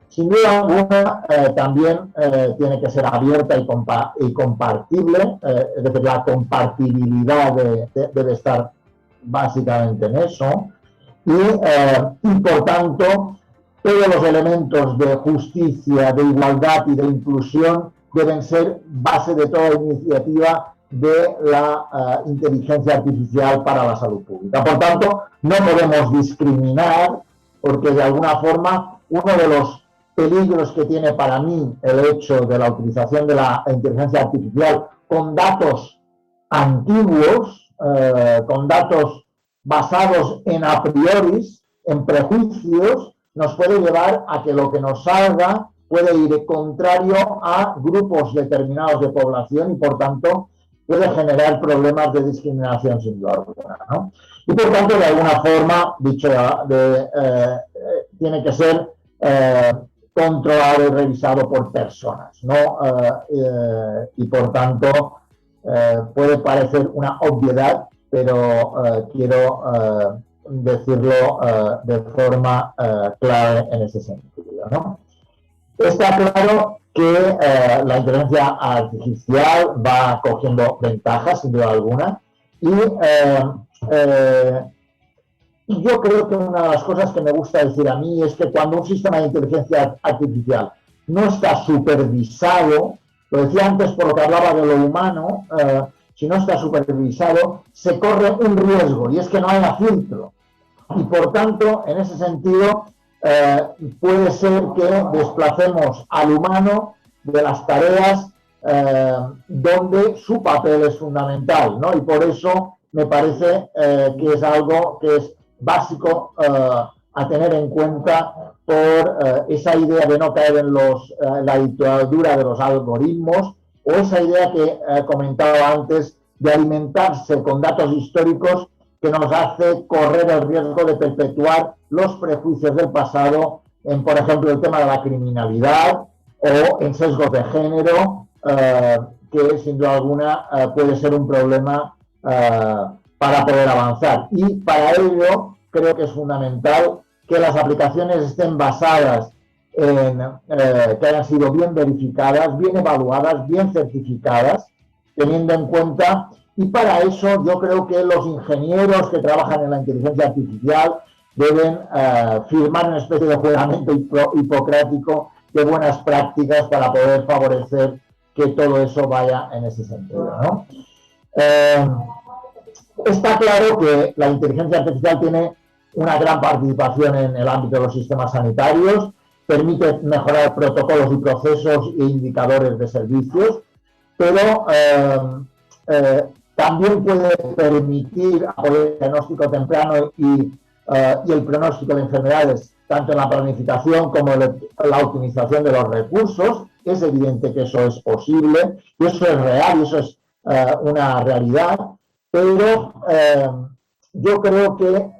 [SPEAKER 4] Sin duda alguna, también tiene que ser abierta y compartible, es decir, la compartibilidad debe estar básicamente en eso, y por tanto, todos los elementos de justicia, de igualdad y de inclusión deben ser base de toda iniciativa de la inteligencia artificial para la salud pública. Por tanto, no podemos discriminar, porque de alguna forma uno de los peligros que tiene para mí el hecho de la utilización de la inteligencia artificial con datos antiguos, con datos basados en a prioris, en prejuicios, nos puede llevar a que lo que nos salga puede ir contrario a grupos determinados de población y, por tanto, puede generar problemas de discriminación sin duda alguna, ¿no? Y, por tanto, de alguna forma, dicho tiene que ser controlado y revisado por personas, ¿no? Y, por tanto, puede parecer una obviedad, pero quiero decirlo de forma clave en ese sentido, ¿no? Está claro que la inteligencia artificial va cogiendo ventajas, sin duda alguna, y yo creo que una de las cosas que me gusta decir a mí es que cuando un sistema de inteligencia artificial no está supervisado, lo decía antes por lo que hablaba de lo humano, si no está supervisado, se corre un riesgo, y es que no haya filtro. Y por tanto, en ese sentido, puede ser que desplacemos al humano de las tareas donde su papel es fundamental, ¿no? Y por eso me parece que es algo que es básico a tener en cuenta por esa idea de no caer en la dictadura de los algoritmos, o esa idea que comentaba antes de alimentarse con datos históricos que nos hace correr el riesgo de perpetuar los prejuicios del pasado en, por ejemplo, el tema de la criminalidad o en sesgos de género, que sin duda alguna puede ser un problema para poder avanzar. Y para ello creo que es fundamental que las aplicaciones estén basadas en que hayan sido bien verificadas, bien evaluadas, bien certificadas, teniendo en cuenta. Y para eso yo creo que los ingenieros que trabajan en la inteligencia artificial deben firmar una especie de juramento hipocrático de buenas prácticas para poder favorecer que todo eso vaya en ese sentido, ¿no? Está claro que la inteligencia artificial tiene una gran participación en el ámbito de los sistemas sanitarios, permite mejorar protocolos y procesos e indicadores de servicios, pero también puede permitir apoyar el diagnóstico temprano y el pronóstico de enfermedades, tanto en la planificación como en la optimización de los recursos. Es evidente que eso es posible, y eso es real, y eso es una realidad, pero yo creo que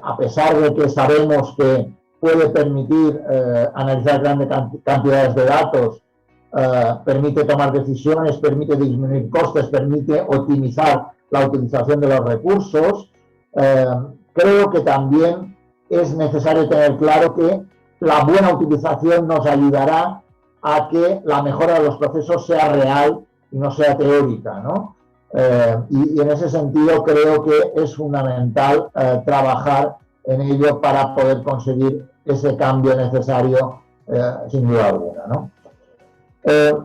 [SPEAKER 4] a pesar de que sabemos que puede permitir analizar grandes cantidades de datos, permite tomar decisiones, permite disminuir costes, permite optimizar la utilización de los recursos, creo que también es necesario tener claro que la buena utilización nos ayudará a que la mejora de los procesos sea real y no sea teórica, ¿no? Y en ese sentido creo que es fundamental trabajar en ello para poder conseguir ese cambio necesario, sin duda alguna, ¿no?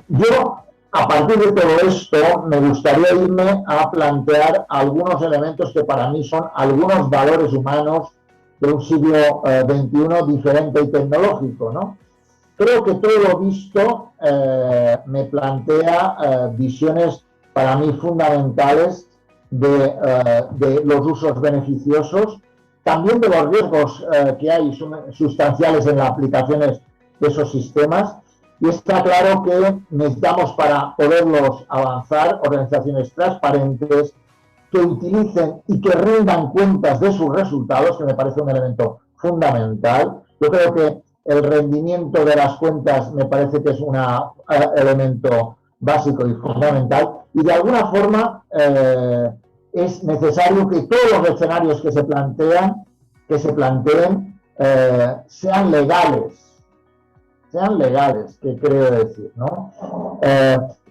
[SPEAKER 4] Yo, a partir de todo esto, me gustaría irme a plantear algunos elementos que para mí son algunos valores humanos de un siglo XXI diferente y tecnológico, ¿no? Creo que todo lo visto me plantea visiones para mí fundamentales de los usos beneficiosos, también de los riesgos que hay sustanciales en las aplicaciones de esos sistemas. Y está claro que necesitamos, para poderlos avanzar, organizaciones transparentes que utilicen y que rindan cuentas de sus resultados, que me parece un elemento fundamental. Yo creo que el rendimiento de las cuentas me parece que es un elemento básico y fundamental. Y de alguna forma es necesario que todos los escenarios que se planteen sean legales. Sean legales, que creo decir, ¿no?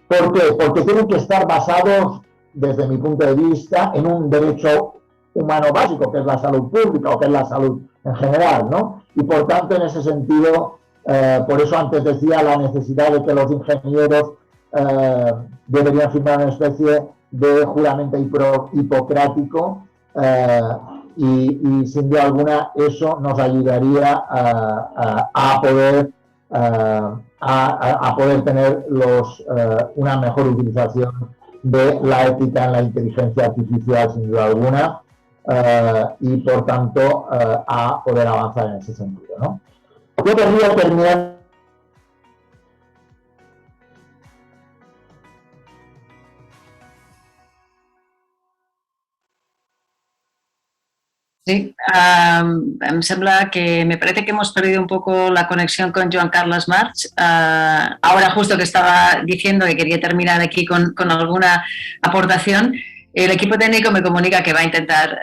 [SPEAKER 4] ¿Por qué? Porque tienen que estar basados, desde mi punto de vista, en un derecho humano básico, que es la salud pública o que es la salud en general, ¿no? Y por tanto, en ese sentido, por eso antes decía la necesidad de que los ingenieros deberían firmar una especie de juramento hipocrático y sin duda alguna eso nos ayudaría a poder tener una mejor utilización de la ética en la inteligencia artificial, sin duda alguna, y por tanto a poder avanzar en ese sentido, ¿no? Yo querría terminar.
[SPEAKER 2] Sí, me parece que hemos perdido un poco la conexión con Joan Carles March. Ahora justo que estaba diciendo que quería terminar aquí con alguna aportación, el equipo técnico me comunica que va a intentar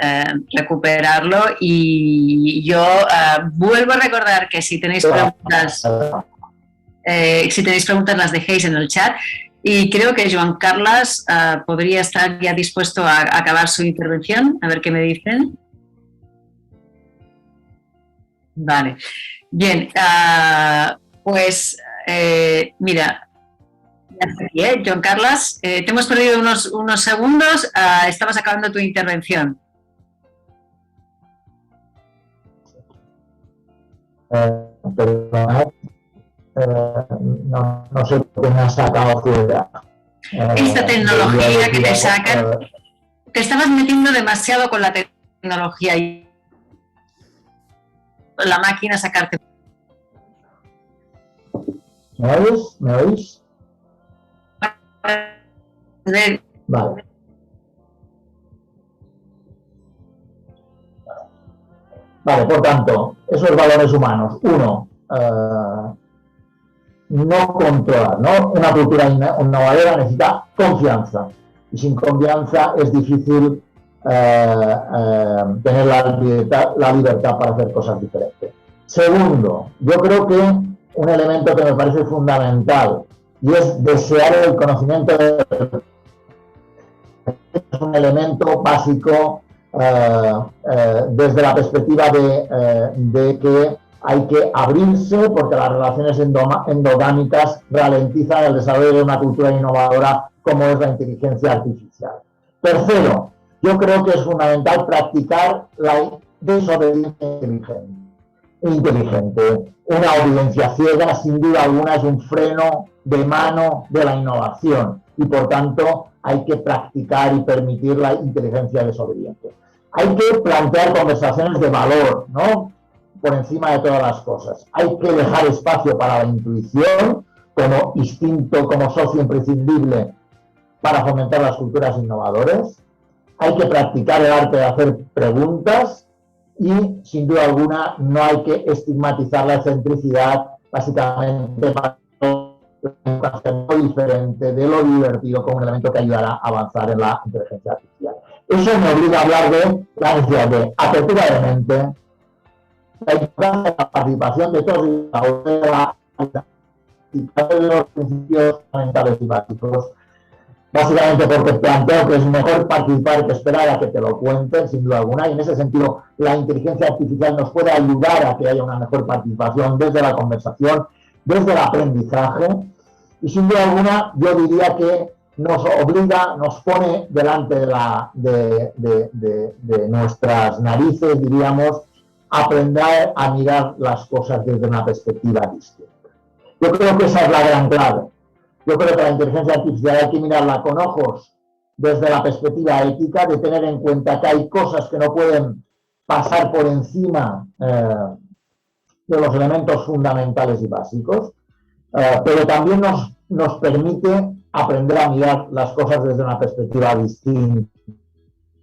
[SPEAKER 2] recuperarlo y yo vuelvo a recordar que si tenéis preguntas las dejéis en el chat. Y creo que Joan Carles podría estar ya dispuesto a acabar su intervención. A ver qué me dicen. Vale. Bien, pues mira, ya está aquí, Joan Carles. Te hemos perdido unos segundos. Estabas acabando tu intervención.
[SPEAKER 4] Perdonad. No sé por qué me has sacado fuera.
[SPEAKER 2] Esta tecnología que te sacan, te estabas metiendo demasiado con la tecnología y la máquina sacarte.
[SPEAKER 4] ¿Me oís? ¿Me oís? Vale. Vale, por tanto, esos valores humanos. Uno, no controlar, ¿no? Una cultura innovadora necesita confianza. Y sin confianza es difícil tener la libertad para hacer cosas diferentes. Segundo, yo creo que un elemento que me parece fundamental y es desear el conocimiento es un elemento básico desde la perspectiva de que hay que abrirse porque las relaciones endogámicas ralentizan el desarrollo de una cultura innovadora como es la inteligencia artificial. Tercero, yo creo que es fundamental practicar la desobediencia inteligente. Una obediencia ciega, sin duda alguna, es un freno de mano de la innovación y, por tanto, hay que practicar y permitir la inteligencia desobediente. Hay que plantear conversaciones de valor, ¿no?, por encima de todas las cosas. Hay que dejar espacio para la intuición como instinto, como socio imprescindible para fomentar las culturas innovadoras. Hay que practicar el arte de hacer preguntas y, sin duda alguna, no hay que estigmatizar la excentricidad, básicamente para la educación muy diferente de lo divertido como un elemento que ayudará a avanzar en la inteligencia artificial. Eso me obliga a hablar de la necesidad de apertura de mente, la participación de todos y de los principios fundamentales y básicos, básicamente porque planteo que es mejor participar que esperar a que te lo cuenten, sin duda alguna, y en ese sentido la inteligencia artificial nos puede ayudar a que haya una mejor participación desde la conversación, desde el aprendizaje, y sin duda alguna yo diría que nos obliga, nos pone delante de nuestras narices, diríamos, aprender a mirar las cosas desde una perspectiva distinta. Yo creo que esa es la gran clave. Yo creo que la inteligencia artificial hay que mirarla con ojos desde la perspectiva ética, de tener en cuenta que hay cosas que no pueden pasar por encima de los elementos fundamentales y básicos, pero también nos permite aprender a mirar las cosas desde una perspectiva distinta,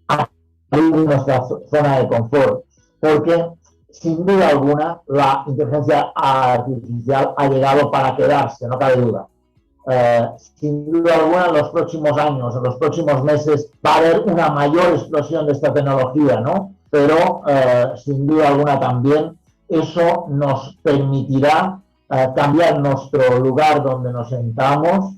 [SPEAKER 4] a salir de nuestra zona de confort, porque sin duda alguna la inteligencia artificial ha llegado para quedarse, no cabe duda. Sin duda alguna en los próximos años, en los próximos meses va a haber una mayor explosión de esta tecnología, ¿no? Pero sin duda alguna también eso nos permitirá cambiar nuestro lugar donde nos sentamos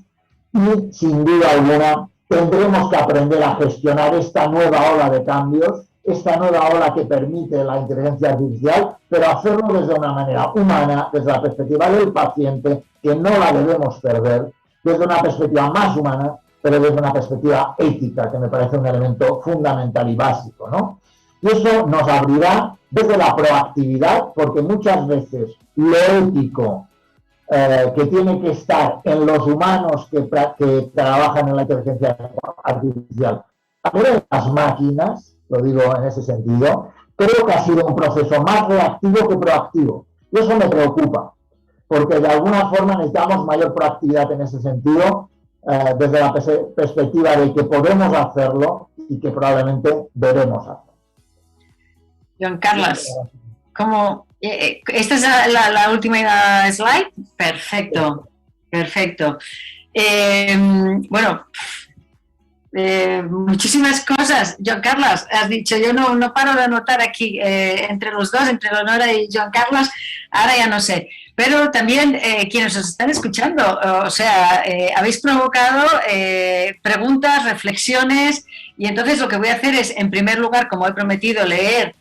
[SPEAKER 4] y sin duda alguna tendremos que aprender a gestionar esta nueva ola de cambios esta nueva ola que permite la inteligencia artificial, pero hacerlo desde una manera humana, desde la perspectiva del paciente, que no la debemos perder, desde una perspectiva más humana, pero desde una perspectiva ética, que me parece un elemento fundamental y básico, ¿no? Y eso nos abrirá desde la proactividad, porque muchas veces lo ético que tiene que estar en los humanos que trabajan en la inteligencia artificial, también en las máquinas, lo digo en ese sentido, creo que ha sido un proceso más reactivo que proactivo. Y eso me preocupa, porque de alguna forma necesitamos mayor proactividad en ese sentido, desde la perspectiva de que podemos hacerlo y que probablemente debemos hacerlo.
[SPEAKER 2] Joan Carles, ¿cómo? ¿Esta es la última slide? Perfecto, perfecto. Bueno, muchísimas cosas. Joan Carles, has dicho, yo no paro de anotar aquí entre los dos, entre Leonora y Joan Carles, ahora ya no sé. Pero también quienes os están escuchando, o sea, habéis provocado preguntas, reflexiones, y entonces lo que voy a hacer es, en primer lugar, como he prometido, leer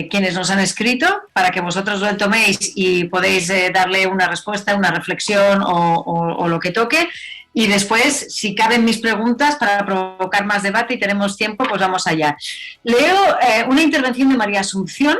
[SPEAKER 2] quienes nos han escrito, para que vosotros lo toméis y podéis darle una respuesta, una reflexión o lo que toque. Y después, si caben mis preguntas para provocar más debate y tenemos tiempo, pues vamos allá. Leo una intervención de María Asunción,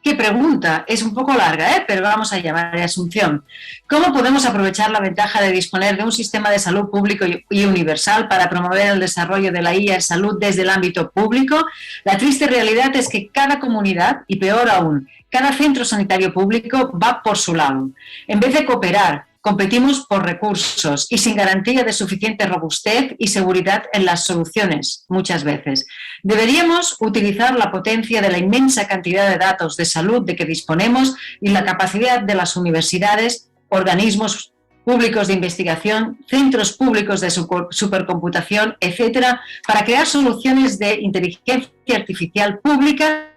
[SPEAKER 2] que pregunta, es un poco larga, pero vamos allá, María Asunción. ¿Cómo podemos aprovechar la ventaja de disponer de un sistema de salud público y universal para promover el desarrollo de la IA en salud desde el ámbito público? La triste realidad es que cada comunidad, y peor aún, cada centro sanitario público va por su lado. En vez de cooperar, competimos por recursos y sin garantía de suficiente robustez y seguridad en las soluciones, muchas veces. Deberíamos utilizar la potencia de la inmensa cantidad de datos de salud de que disponemos y la capacidad de las universidades, organismos públicos de investigación, centros públicos de supercomputación, etcétera, para crear soluciones de inteligencia artificial pública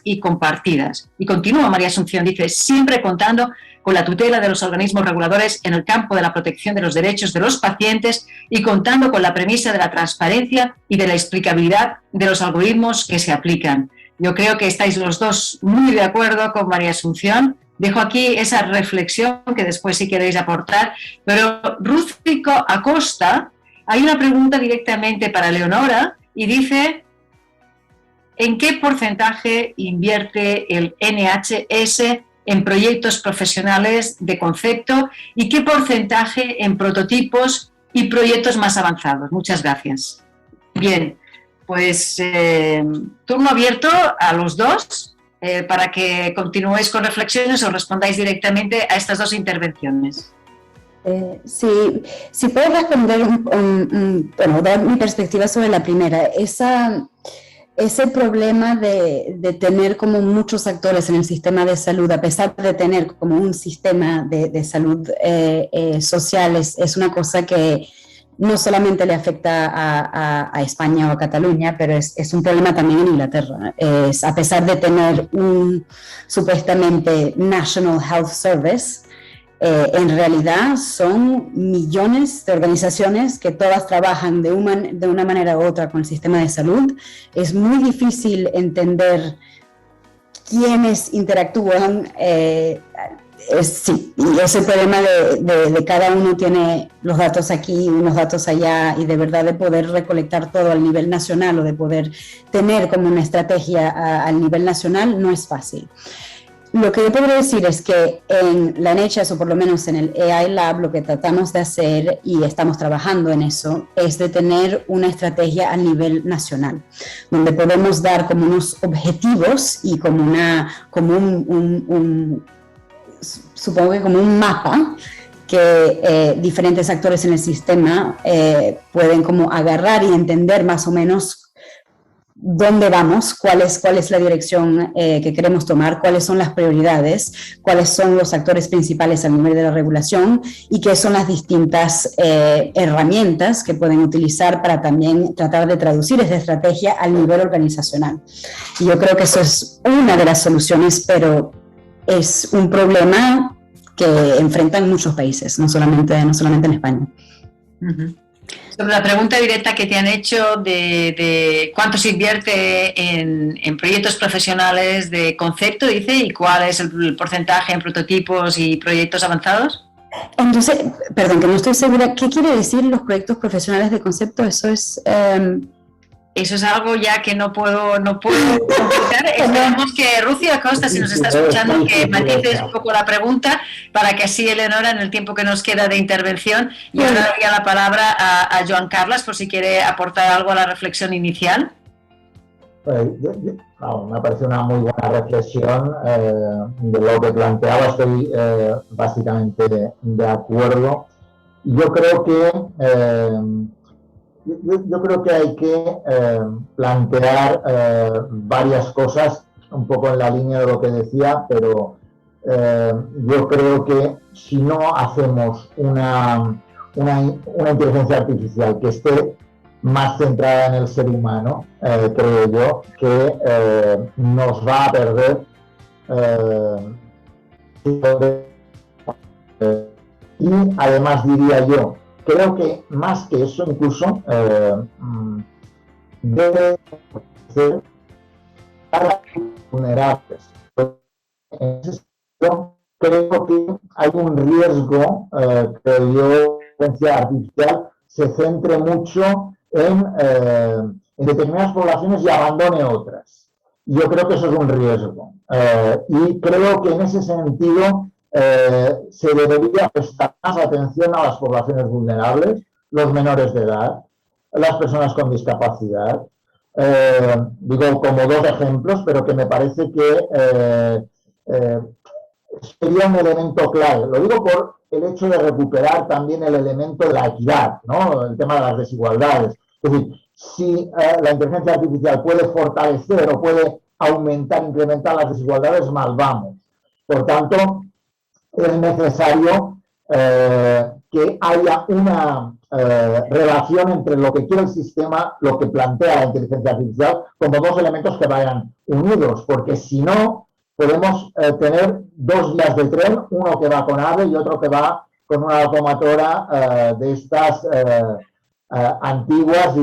[SPEAKER 2] y compartidas. Y continúa María Asunción, dice, siempre contando con la tutela de los organismos reguladores en el campo de la protección de los derechos de los pacientes y contando con la premisa de la transparencia y de la explicabilidad de los algoritmos que se aplican. Yo creo que estáis los dos muy de acuerdo con María Asunción. Dejo aquí esa reflexión que después si queréis aportar. Pero Rústico Acosta, hay una pregunta directamente para Leonora y dice: ¿en qué porcentaje invierte el NHS en proyectos profesionales de concepto y qué porcentaje en prototipos y proyectos más avanzados? Muchas gracias. Bien, pues turno abierto a los dos para que continuéis con reflexiones o respondáis directamente a estas dos intervenciones.
[SPEAKER 3] Si puedo responder, bueno, dar mi perspectiva sobre la primera. Ese problema de tener como muchos actores en el sistema de salud, a pesar de tener como un sistema de salud social, es una cosa que no solamente le afecta a España o a Cataluña, pero es un problema también en Inglaterra. A pesar de tener un supuestamente National Health Service, en realidad son millones de organizaciones que todas trabajan de una manera u otra con el sistema de salud. Es muy difícil entender quiénes interactúan. Sí, y ese problema de cada uno tiene los datos aquí, unos datos allá, y de verdad de poder recolectar todo al nivel nacional o de poder tener como una estrategia al nivel nacional no es fácil. Lo que yo podría decir es que en la NHS, o por lo menos en el AI Lab, lo que tratamos de hacer, y estamos trabajando en eso, es de tener una estrategia a nivel nacional, donde podemos dar como unos objetivos y como supongo que como un mapa que diferentes actores en el sistema pueden como agarrar y entender más o menos dónde vamos, cuál es la dirección que queremos tomar, cuáles son las prioridades, cuáles son los actores principales a nivel de la regulación y qué son las distintas herramientas que pueden utilizar para también tratar de traducir esa estrategia al nivel organizacional. Y yo creo que eso es una de las soluciones, pero es un problema que enfrentan muchos países, no solamente en España.
[SPEAKER 2] Uh-huh. Sobre la pregunta directa que te han hecho de cuánto se invierte en proyectos profesionales de concepto, dice, y cuál es el porcentaje en prototipos y proyectos avanzados.
[SPEAKER 3] Entonces, perdón, que no estoy segura, ¿qué quiere decir los proyectos profesionales de concepto? Eso es...
[SPEAKER 2] Eso es algo ya que no puedo complicar. Esperamos que Rocío Acosta, si nos está escuchando, que matices un poco la pregunta para que así, Eleonora, en el tiempo que nos queda de intervención, y ahora daría la palabra a Joan Carles por si quiere aportar algo a la reflexión inicial.
[SPEAKER 4] Me parece una muy buena reflexión de lo que planteaba, estoy básicamente de acuerdo. Yo creo que hay que plantear varias cosas, un poco en la línea de lo que decía, pero yo creo que si no hacemos una inteligencia artificial que esté más centrada en el ser humano, creo yo, que nos va a perder. Y además diría yo, creo que más que eso incluso debe ser para vulnerables. En ese sentido, creo que hay un riesgo que la inteligencia artificial se centre mucho en determinadas poblaciones y abandone otras. Yo creo que eso es un riesgo. Y creo que en ese sentido se debería prestar más atención a las poblaciones vulnerables, los menores de edad, las personas con discapacidad. Digo como dos ejemplos, pero que me parece que sería un elemento clave. Lo digo por el hecho de recuperar también el elemento de la equidad, ¿no? El tema de las desigualdades. Es decir, si la inteligencia artificial puede fortalecer o puede aumentar, incrementar las desigualdades, mal vamos. Por tanto, es necesario que haya una relación entre lo que quiere el sistema, lo que plantea la inteligencia artificial, como dos elementos que vayan unidos, porque si no, podemos tener dos vías de tren, uno que va con AVE y otro que va con una locomotora de estas antiguas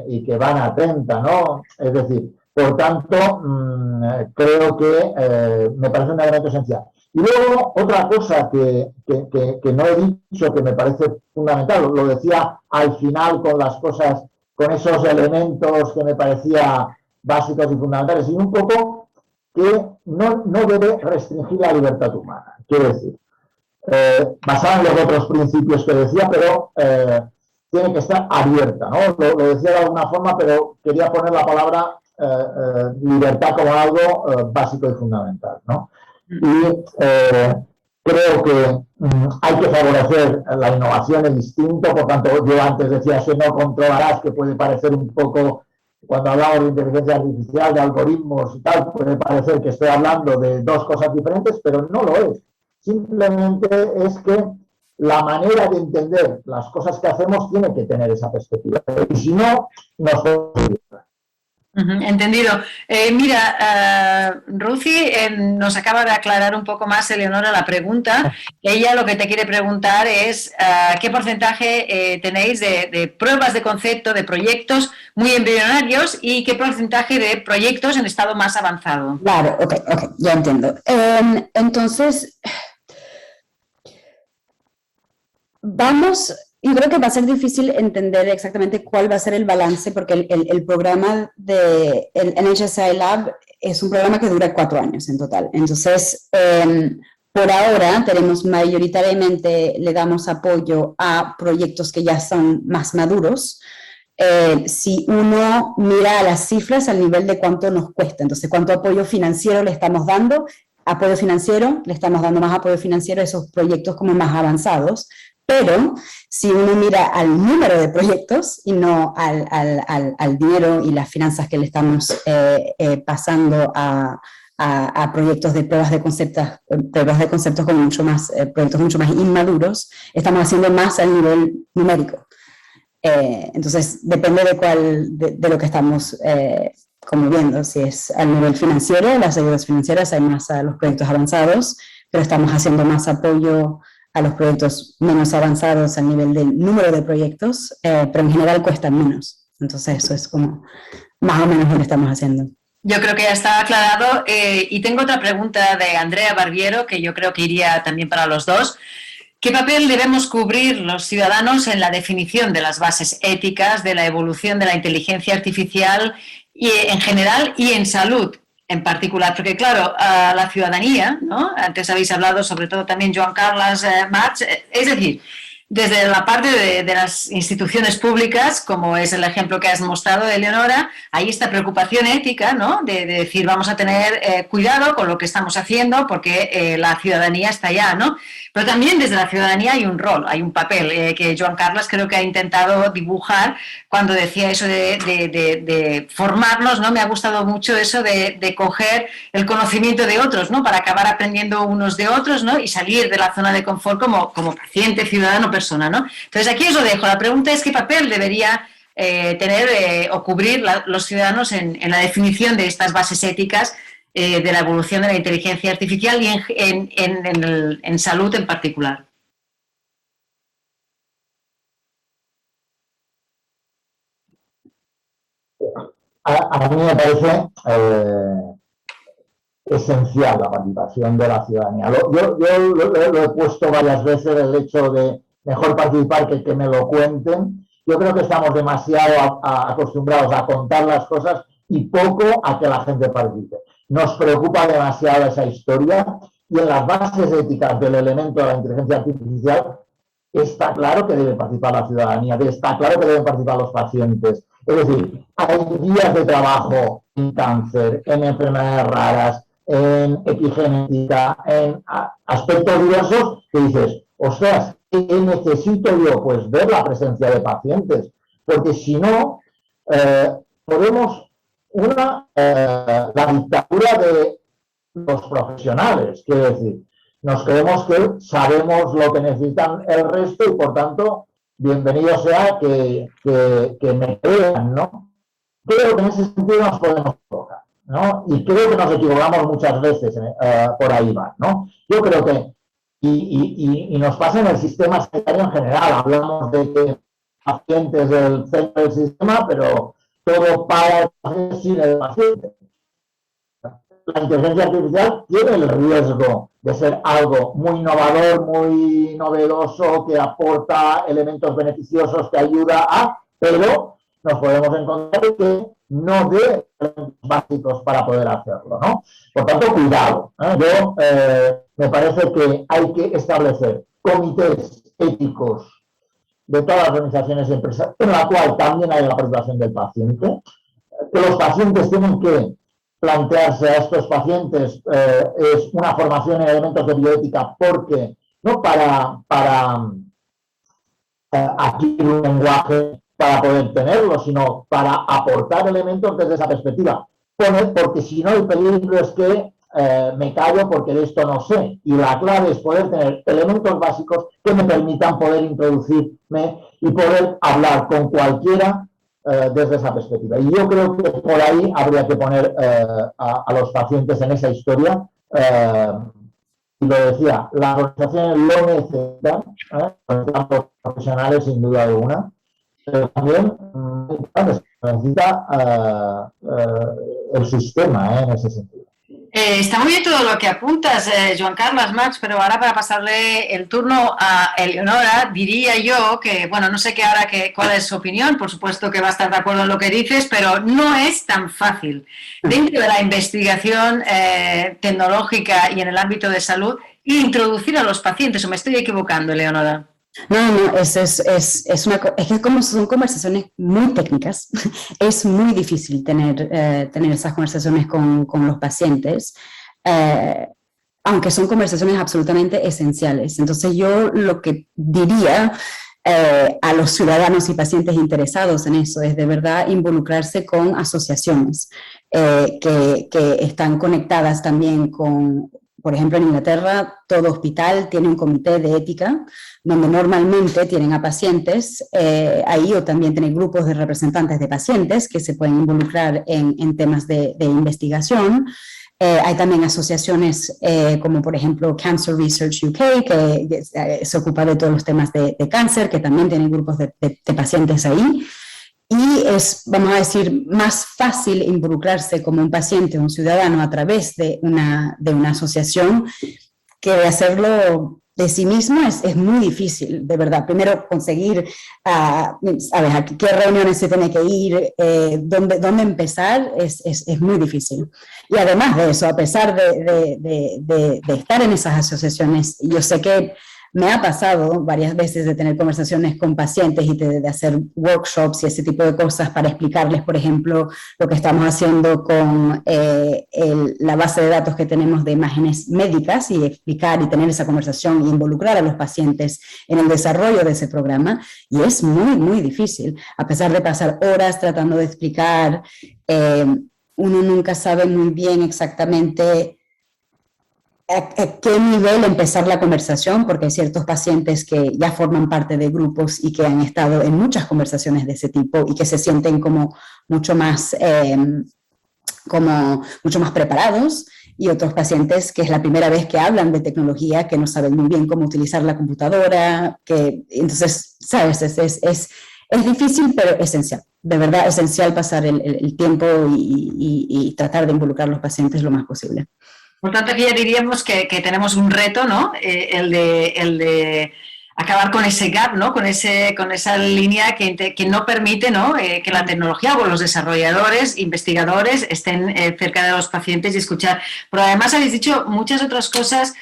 [SPEAKER 4] y que van a 30, ¿no? Es decir, por tanto, creo que me parece un elemento esencial. Y luego, otra cosa que no he dicho, que me parece fundamental, lo decía al final con las cosas, con esos elementos que me parecía básicos y fundamentales, y un poco que no debe restringir la libertad humana. Quiero decir, basada en los otros principios que decía, pero tiene que estar abierta, ¿no? Lo decía de alguna forma, pero quería poner la palabra libertad como algo básico y fundamental, ¿no? Y creo que hay que favorecer la innovación, el instinto. Por tanto, yo antes decía que no controlarás, que puede parecer un poco, cuando hablamos de inteligencia artificial, de algoritmos y tal, puede parecer que estoy hablando de dos cosas diferentes, pero no lo es. Simplemente es que la manera de entender las cosas que hacemos tiene que tener esa perspectiva. Y si no, nos podemos equivocar.
[SPEAKER 2] Entendido. Mira, Ruci nos acaba de aclarar un poco más, Eleonora, la pregunta. Ella lo que te quiere preguntar es qué porcentaje tenéis de pruebas de concepto, de proyectos muy embrionarios y qué porcentaje de proyectos en estado más avanzado.
[SPEAKER 3] Claro, ok, ya entiendo. Entonces, yo creo que va a ser difícil entender exactamente cuál va a ser el balance, porque el programa del NHS-AI Lab es un programa que dura 4 años en total. Entonces, por ahora mayoritariamente le damos apoyo a proyectos que ya son más maduros. Si uno mira a las cifras al nivel de cuánto nos cuesta, entonces cuánto apoyo financiero le estamos dando, le estamos dando más apoyo financiero a esos proyectos como más avanzados. Pero si uno mira al número de proyectos y no al dinero y las finanzas que le estamos pasando a proyectos de pruebas de conceptos con proyectos mucho más inmaduros, estamos haciendo más al nivel numérico. Entonces, depende de lo que estamos como viendo. Si es al nivel financiero, las ayudas financieras hay más a los proyectos avanzados, pero estamos haciendo más apoyo a los proyectos menos avanzados a nivel del número de proyectos, pero en general cuestan menos. Entonces eso es como más o menos lo que estamos haciendo.
[SPEAKER 2] Yo creo que ya está aclarado y tengo otra pregunta de Andrea Barbiero que yo creo que iría también para los dos. ¿Qué papel debemos cubrir los ciudadanos en la definición de las bases éticas de la evolución de la inteligencia artificial y, en general y en salud en particular? Porque claro, la ciudadanía, ¿no? Antes habéis hablado sobre todo también Joan Carles, Mats, es decir, desde la parte de las instituciones públicas, como es el ejemplo que has mostrado, Eleonora, hay esta preocupación ética, ¿no? De decir, vamos a tener cuidado con lo que estamos haciendo porque la ciudadanía está allá, ¿no? Pero también desde la ciudadanía hay un rol, hay un papel que Joan Carles creo que ha intentado dibujar cuando decía eso de formarnos, ¿no? Me ha gustado mucho eso de coger el conocimiento de otros, ¿no? Para acabar aprendiendo unos de otros, ¿no? Y salir de la zona de confort como paciente, ciudadano, persona, ¿no? Entonces aquí os lo dejo. La pregunta es qué papel debería tener o cubrir los ciudadanos en la definición de estas bases éticas de la evolución de la inteligencia artificial y en salud en particular.
[SPEAKER 4] A mí me parece esencial la participación de la ciudadanía. Yo lo he puesto varias veces, el hecho de mejor participar que me lo cuenten. Yo creo que estamos demasiado acostumbrados a contar las cosas y poco a que la gente participe. Nos preocupa demasiado esa historia y en las bases éticas del elemento de la inteligencia artificial está claro que debe participar la ciudadanía, está claro que deben participar los pacientes. Es decir, hay días de trabajo en cáncer, en enfermedades raras, en epigenética, en aspectos diversos que dices, ostras, ¿qué necesito yo? Pues ver la presencia de pacientes, porque si no, podemos la dictadura de los profesionales, quiero decir, nos creemos que sabemos lo que necesitan el resto y por tanto, bienvenido sea que me crean, ¿no? Creo que en ese sentido nos podemos equivocar, ¿no? Y creo que nos equivocamos muchas veces por ahí va, ¿no? Yo creo que, y nos pasa en el sistema sanitario en general, hablamos de que pacientes del centro del sistema, pero todo para el paciente sin el paciente. La inteligencia artificial tiene el riesgo de ser algo muy innovador, muy novedoso, que aporta elementos beneficiosos, que ayuda pero nos podemos encontrar que no dé elementos básicos para poder hacerlo, ¿no? Por tanto, cuidado. Yo me parece que hay que establecer comités éticos de todas las organizaciones y empresas, en la cual también hay la participación del paciente, que los pacientes tienen que plantearse a estos pacientes es una formación en elementos de bioética porque no para adquirir un lenguaje para poder tenerlo, sino para aportar elementos desde esa perspectiva. Porque si no, el peligro es que me callo porque de esto no sé. Y la clave es poder tener elementos básicos que me permitan poder introducirme y poder hablar con cualquiera desde esa perspectiva. Y yo creo que por ahí habría que poner a los pacientes en esa historia. Y lo decía, las organizaciones lo necesitan, los profesionales sin duda alguna, pero también necesita el sistema en ese sentido.
[SPEAKER 2] Está muy bien todo lo que apuntas, Joan Carles, Max, pero ahora para pasarle el turno a Eleonora, diría yo que, bueno, no sé cuál es su opinión, por supuesto que va a estar de acuerdo en lo que dices, pero no es tan fácil. Dentro de la investigación tecnológica y en el ámbito de salud, introducir a los pacientes, ¿o me estoy equivocando, Eleonora?
[SPEAKER 3] No, es que como son conversaciones muy técnicas, es muy difícil tener esas conversaciones con los pacientes, aunque son conversaciones absolutamente esenciales. Entonces yo lo que diría a los ciudadanos y pacientes interesados en eso es de verdad involucrarse con asociaciones que están conectadas también con... Por ejemplo, en Inglaterra, todo hospital tiene un comité de ética donde normalmente tienen a pacientes ahí o también tienen grupos de representantes de pacientes que se pueden involucrar en temas de investigación Hay también asociaciones como por ejemplo Cancer Research UK, que se ocupa de todos los temas de cáncer, que también tiene grupos de pacientes ahí. Y es, vamos a decir, más fácil involucrarse como un paciente, un ciudadano, a través de una asociación, que de hacerlo de sí mismo es muy difícil, de verdad. Primero conseguir a qué reuniones se tiene que ir, dónde empezar, es muy difícil. Y además de eso, a pesar de estar en esas asociaciones, yo sé que me ha pasado varias veces de tener conversaciones con pacientes y de hacer workshops y ese tipo de cosas para explicarles, por ejemplo, lo que estamos haciendo con la base de datos que tenemos de imágenes médicas, y explicar y tener esa conversación y involucrar a los pacientes en el desarrollo de ese programa. Y es muy, muy difícil. A pesar de pasar horas tratando de explicar, uno nunca sabe muy bien exactamente a qué nivel empezar la conversación, porque hay ciertos pacientes que ya forman parte de grupos y que han estado en muchas conversaciones de ese tipo y que se sienten como mucho más preparados, y otros pacientes que es la primera vez que hablan de tecnología, que no saben muy bien cómo utilizar la computadora, entonces, ¿sabes? Es difícil, pero esencial. De verdad, esencial pasar el tiempo y tratar de involucrar a los pacientes lo más posible.
[SPEAKER 2] Por tanto, aquí ya diríamos que tenemos un reto, ¿no? El de acabar con ese gap, ¿no? Con esa línea que no permite, ¿no? Que la tecnología o los desarrolladores, investigadores estén cerca de los pacientes y escuchar. Pero además habéis dicho muchas otras cosas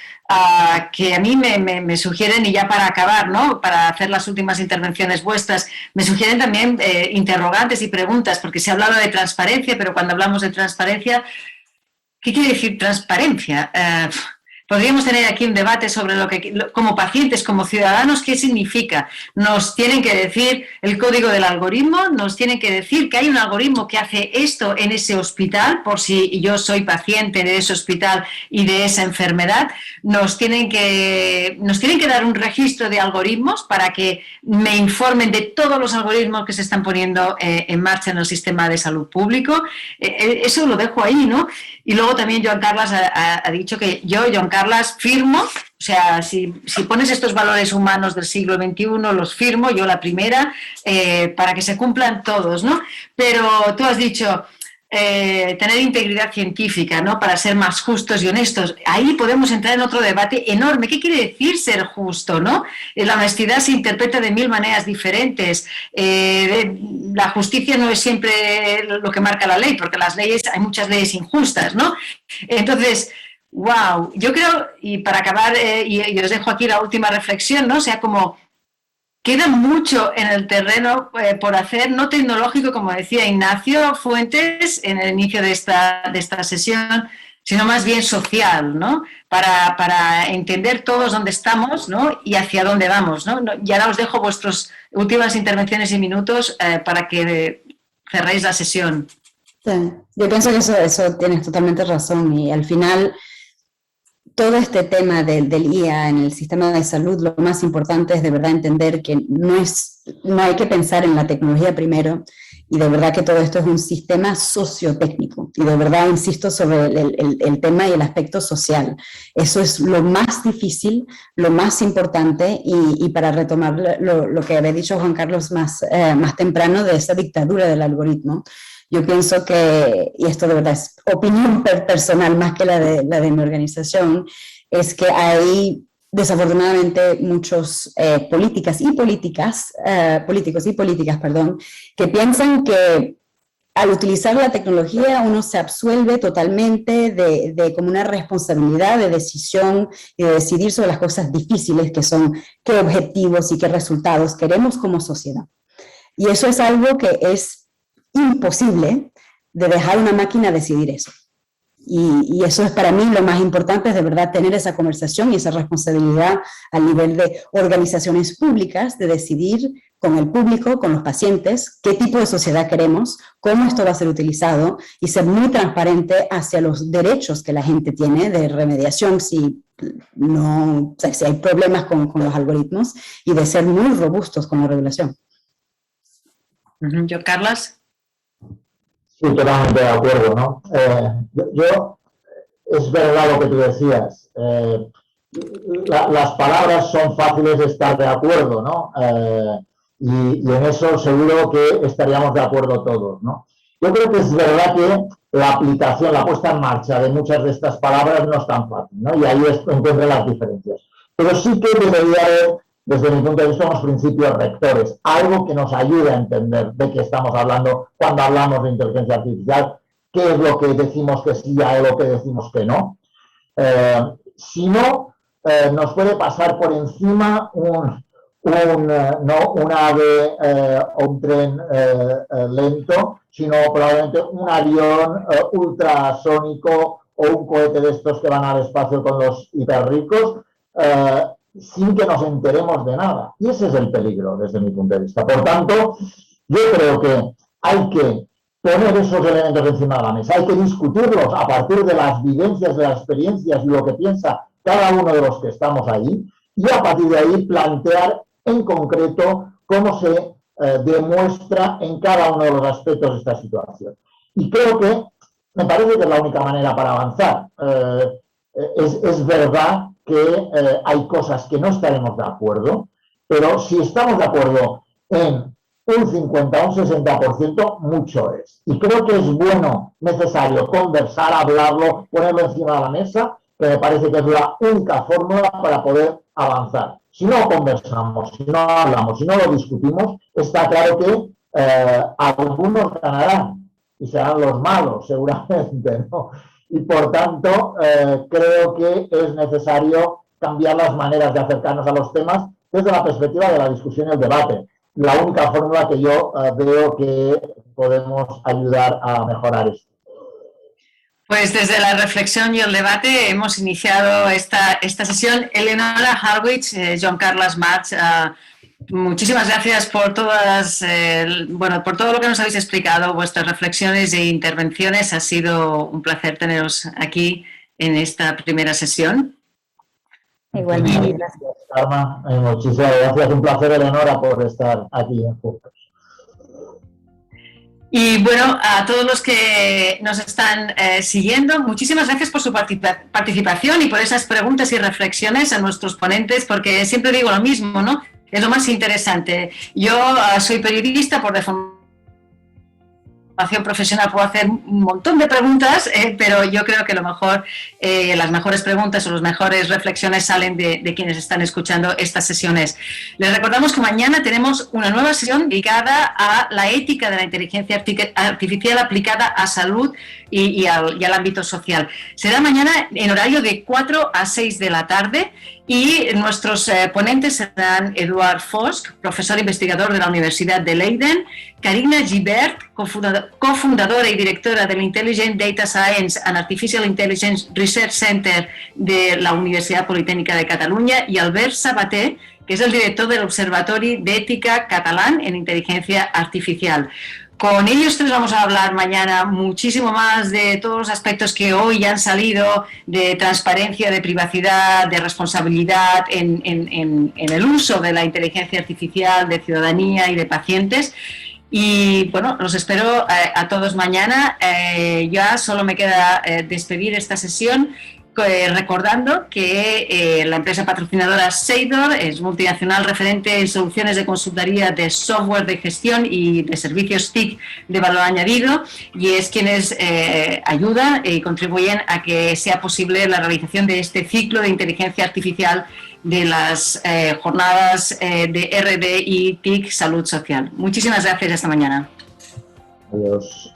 [SPEAKER 2] que a mí me sugieren, y ya para acabar, ¿no? Para hacer las últimas intervenciones vuestras, me sugieren también interrogantes y preguntas, porque se ha hablado de transparencia, pero cuando hablamos de transparencia, ¿qué quiere decir transparencia? Podríamos tener aquí un debate sobre lo que, como pacientes, como ciudadanos, ¿qué significa? Nos tienen que decir el código del algoritmo, nos tienen que decir que hay un algoritmo que hace esto en ese hospital, por si yo soy paciente de ese hospital y de esa enfermedad. Nos tienen que dar un registro de algoritmos para que me informen de todos los algoritmos que se están poniendo en marcha en el sistema de salud público. Eso lo dejo ahí, ¿no? Y luego también Joan Carles ha dicho que Joan Carles, firmo, o sea, si pones estos valores humanos del siglo XXI, los firmo, yo la primera, para que se cumplan todos, ¿no? Pero tú has dicho tener integridad científica, ¿no? Para ser más justos y honestos. Ahí podemos entrar en otro debate enorme. ¿Qué quiere decir ser justo, no? La honestidad se interpreta de mil maneras diferentes. La justicia no es siempre lo que marca la ley, porque hay muchas leyes injustas, ¿no? Entonces, wow, yo creo, y para acabar, y os dejo aquí la última reflexión, ¿no? O sea, como queda mucho en el terreno por hacer, no tecnológico, como decía Ignacio Fuentes en el inicio de esta sesión, sino más bien social, ¿no? Para entender todos dónde estamos, ¿no? Y hacia dónde vamos, ¿no? Y ahora os dejo vuestras últimas intervenciones y minutos para que cerréis la sesión.
[SPEAKER 3] Sí, yo pienso que eso tienes totalmente razón, y al final todo este tema del IA en el sistema de salud, lo más importante es de verdad entender que no hay que pensar en la tecnología primero, y de verdad que todo esto es un sistema sociotécnico, y de verdad insisto sobre el tema y el aspecto social. Eso es lo más difícil, lo más importante, y para retomar lo que había dicho Juan Carlos más temprano de esa dictadura del algoritmo, yo pienso que, y esto de verdad es opinión personal más que la de mi organización, es que hay desafortunadamente muchos políticos y políticas, que piensan que al utilizar la tecnología uno se absuelve totalmente de como una responsabilidad de decisión y de decidir sobre las cosas difíciles, que son qué objetivos y qué resultados queremos como sociedad. Y eso es algo que es imposible de dejar una máquina decidir eso. Y eso es para mí lo más importante, es de verdad tener esa conversación y esa responsabilidad a nivel de organizaciones públicas, de decidir con el público, con los pacientes, qué tipo de sociedad queremos, cómo esto va a ser utilizado, y ser muy transparente hacia los derechos que la gente tiene de remediación si hay problemas con los algoritmos, y de ser muy robustos con la regulación.
[SPEAKER 2] ¿Yo, Carles?
[SPEAKER 4] Sí, totalmente de acuerdo, ¿no? Yo es verdad lo que tú decías. Las palabras son fáciles de estar de acuerdo, ¿no? Y en eso seguro que estaríamos de acuerdo todos, ¿no? Yo creo que es verdad que la aplicación, la puesta en marcha de muchas de estas palabras no es tan fácil, ¿no? Y ahí encuentran las diferencias. Pero sí que debería haber, desde mi punto de vista, unos principios rectores, algo que nos ayude a entender de qué estamos hablando cuando hablamos de inteligencia artificial, qué es lo que decimos que sí o lo que decimos que no. Si no, nos puede pasar por encima un ave o un tren lento, sino probablemente un avión ultrasónico o un cohete de estos que van al espacio con los hiperricos, sin que nos enteremos de nada. Y ese es el peligro desde mi punto de vista. Por tanto, yo creo que hay que poner esos elementos encima de la mesa, hay que discutirlos a partir de las vivencias, de las experiencias y lo que piensa cada uno de los que estamos ahí, y a partir de ahí plantear en concreto cómo se demuestra en cada uno de los aspectos de esta situación. Y creo que me parece que es la única manera para avanzar. Es verdad que hay cosas que no estaremos de acuerdo, pero si estamos de acuerdo en un 50 o un 60%, mucho es. Y creo que es bueno, necesario conversar, hablarlo, ponerlo encima de la mesa, que me parece que es la única fórmula para poder avanzar. Si no conversamos, si no hablamos, si no lo discutimos, está claro que algunos ganarán y serán los malos, seguramente, ¿no? Y por tanto, creo que es necesario cambiar las maneras de acercarnos a los temas desde la perspectiva de la discusión y el debate. La única fórmula que yo veo que podemos ayudar a mejorar esto.
[SPEAKER 2] Pues desde la reflexión y el debate hemos iniciado esta sesión. Eleonora Harwich, Joan Carles March, muchísimas gracias por por todo lo que nos habéis explicado, vuestras reflexiones e intervenciones. Ha sido un placer teneros aquí en esta primera sesión.
[SPEAKER 3] Igualmente, gracias.
[SPEAKER 4] Karma, muchísimas gracias. Un placer, Eleonora, por estar aquí juntos.
[SPEAKER 2] Y bueno, a todos los que nos están siguiendo, muchísimas gracias por su participación y por esas preguntas y reflexiones a nuestros ponentes, porque siempre digo lo mismo, ¿no? Es lo más interesante. Yo soy periodista por formación profesional, puedo hacer un montón de preguntas, pero yo creo que las mejores preguntas o las mejores reflexiones salen de quienes están escuchando estas sesiones. Les recordamos que mañana tenemos una nueva sesión dedicada a la ética de la inteligencia artificial aplicada a salud y al ámbito social. Será mañana en horario de 4 a 6 de la tarde. Y nuestros ponentes serán Eduard Fosk, profesor investigador de la Universidad de Leiden, Carina Gibert, cofundadora y directora del Intelligent Data Science and Artificial Intelligence Research Center de la Universidad Politécnica de Cataluña, y Albert Sabater, que es el director del Observatori d'Ètica Catalán en Inteligencia Artificial. Con ellos tres vamos a hablar mañana muchísimo más de todos los aspectos que hoy han salido, de transparencia, de privacidad, de responsabilidad en el uso de la inteligencia artificial, de ciudadanía y de pacientes. Y bueno, los espero a todos mañana. Ya solo me queda despedir esta sesión recordando que la empresa patrocinadora Seidor es multinacional referente en soluciones de consultoría de software de gestión y de servicios TIC de valor añadido, y es quienes ayudan y contribuyen a que sea posible la realización de este ciclo de inteligencia artificial de las jornadas de RD y TIC Salud Social. Muchísimas gracias, hasta mañana.
[SPEAKER 4] Adiós.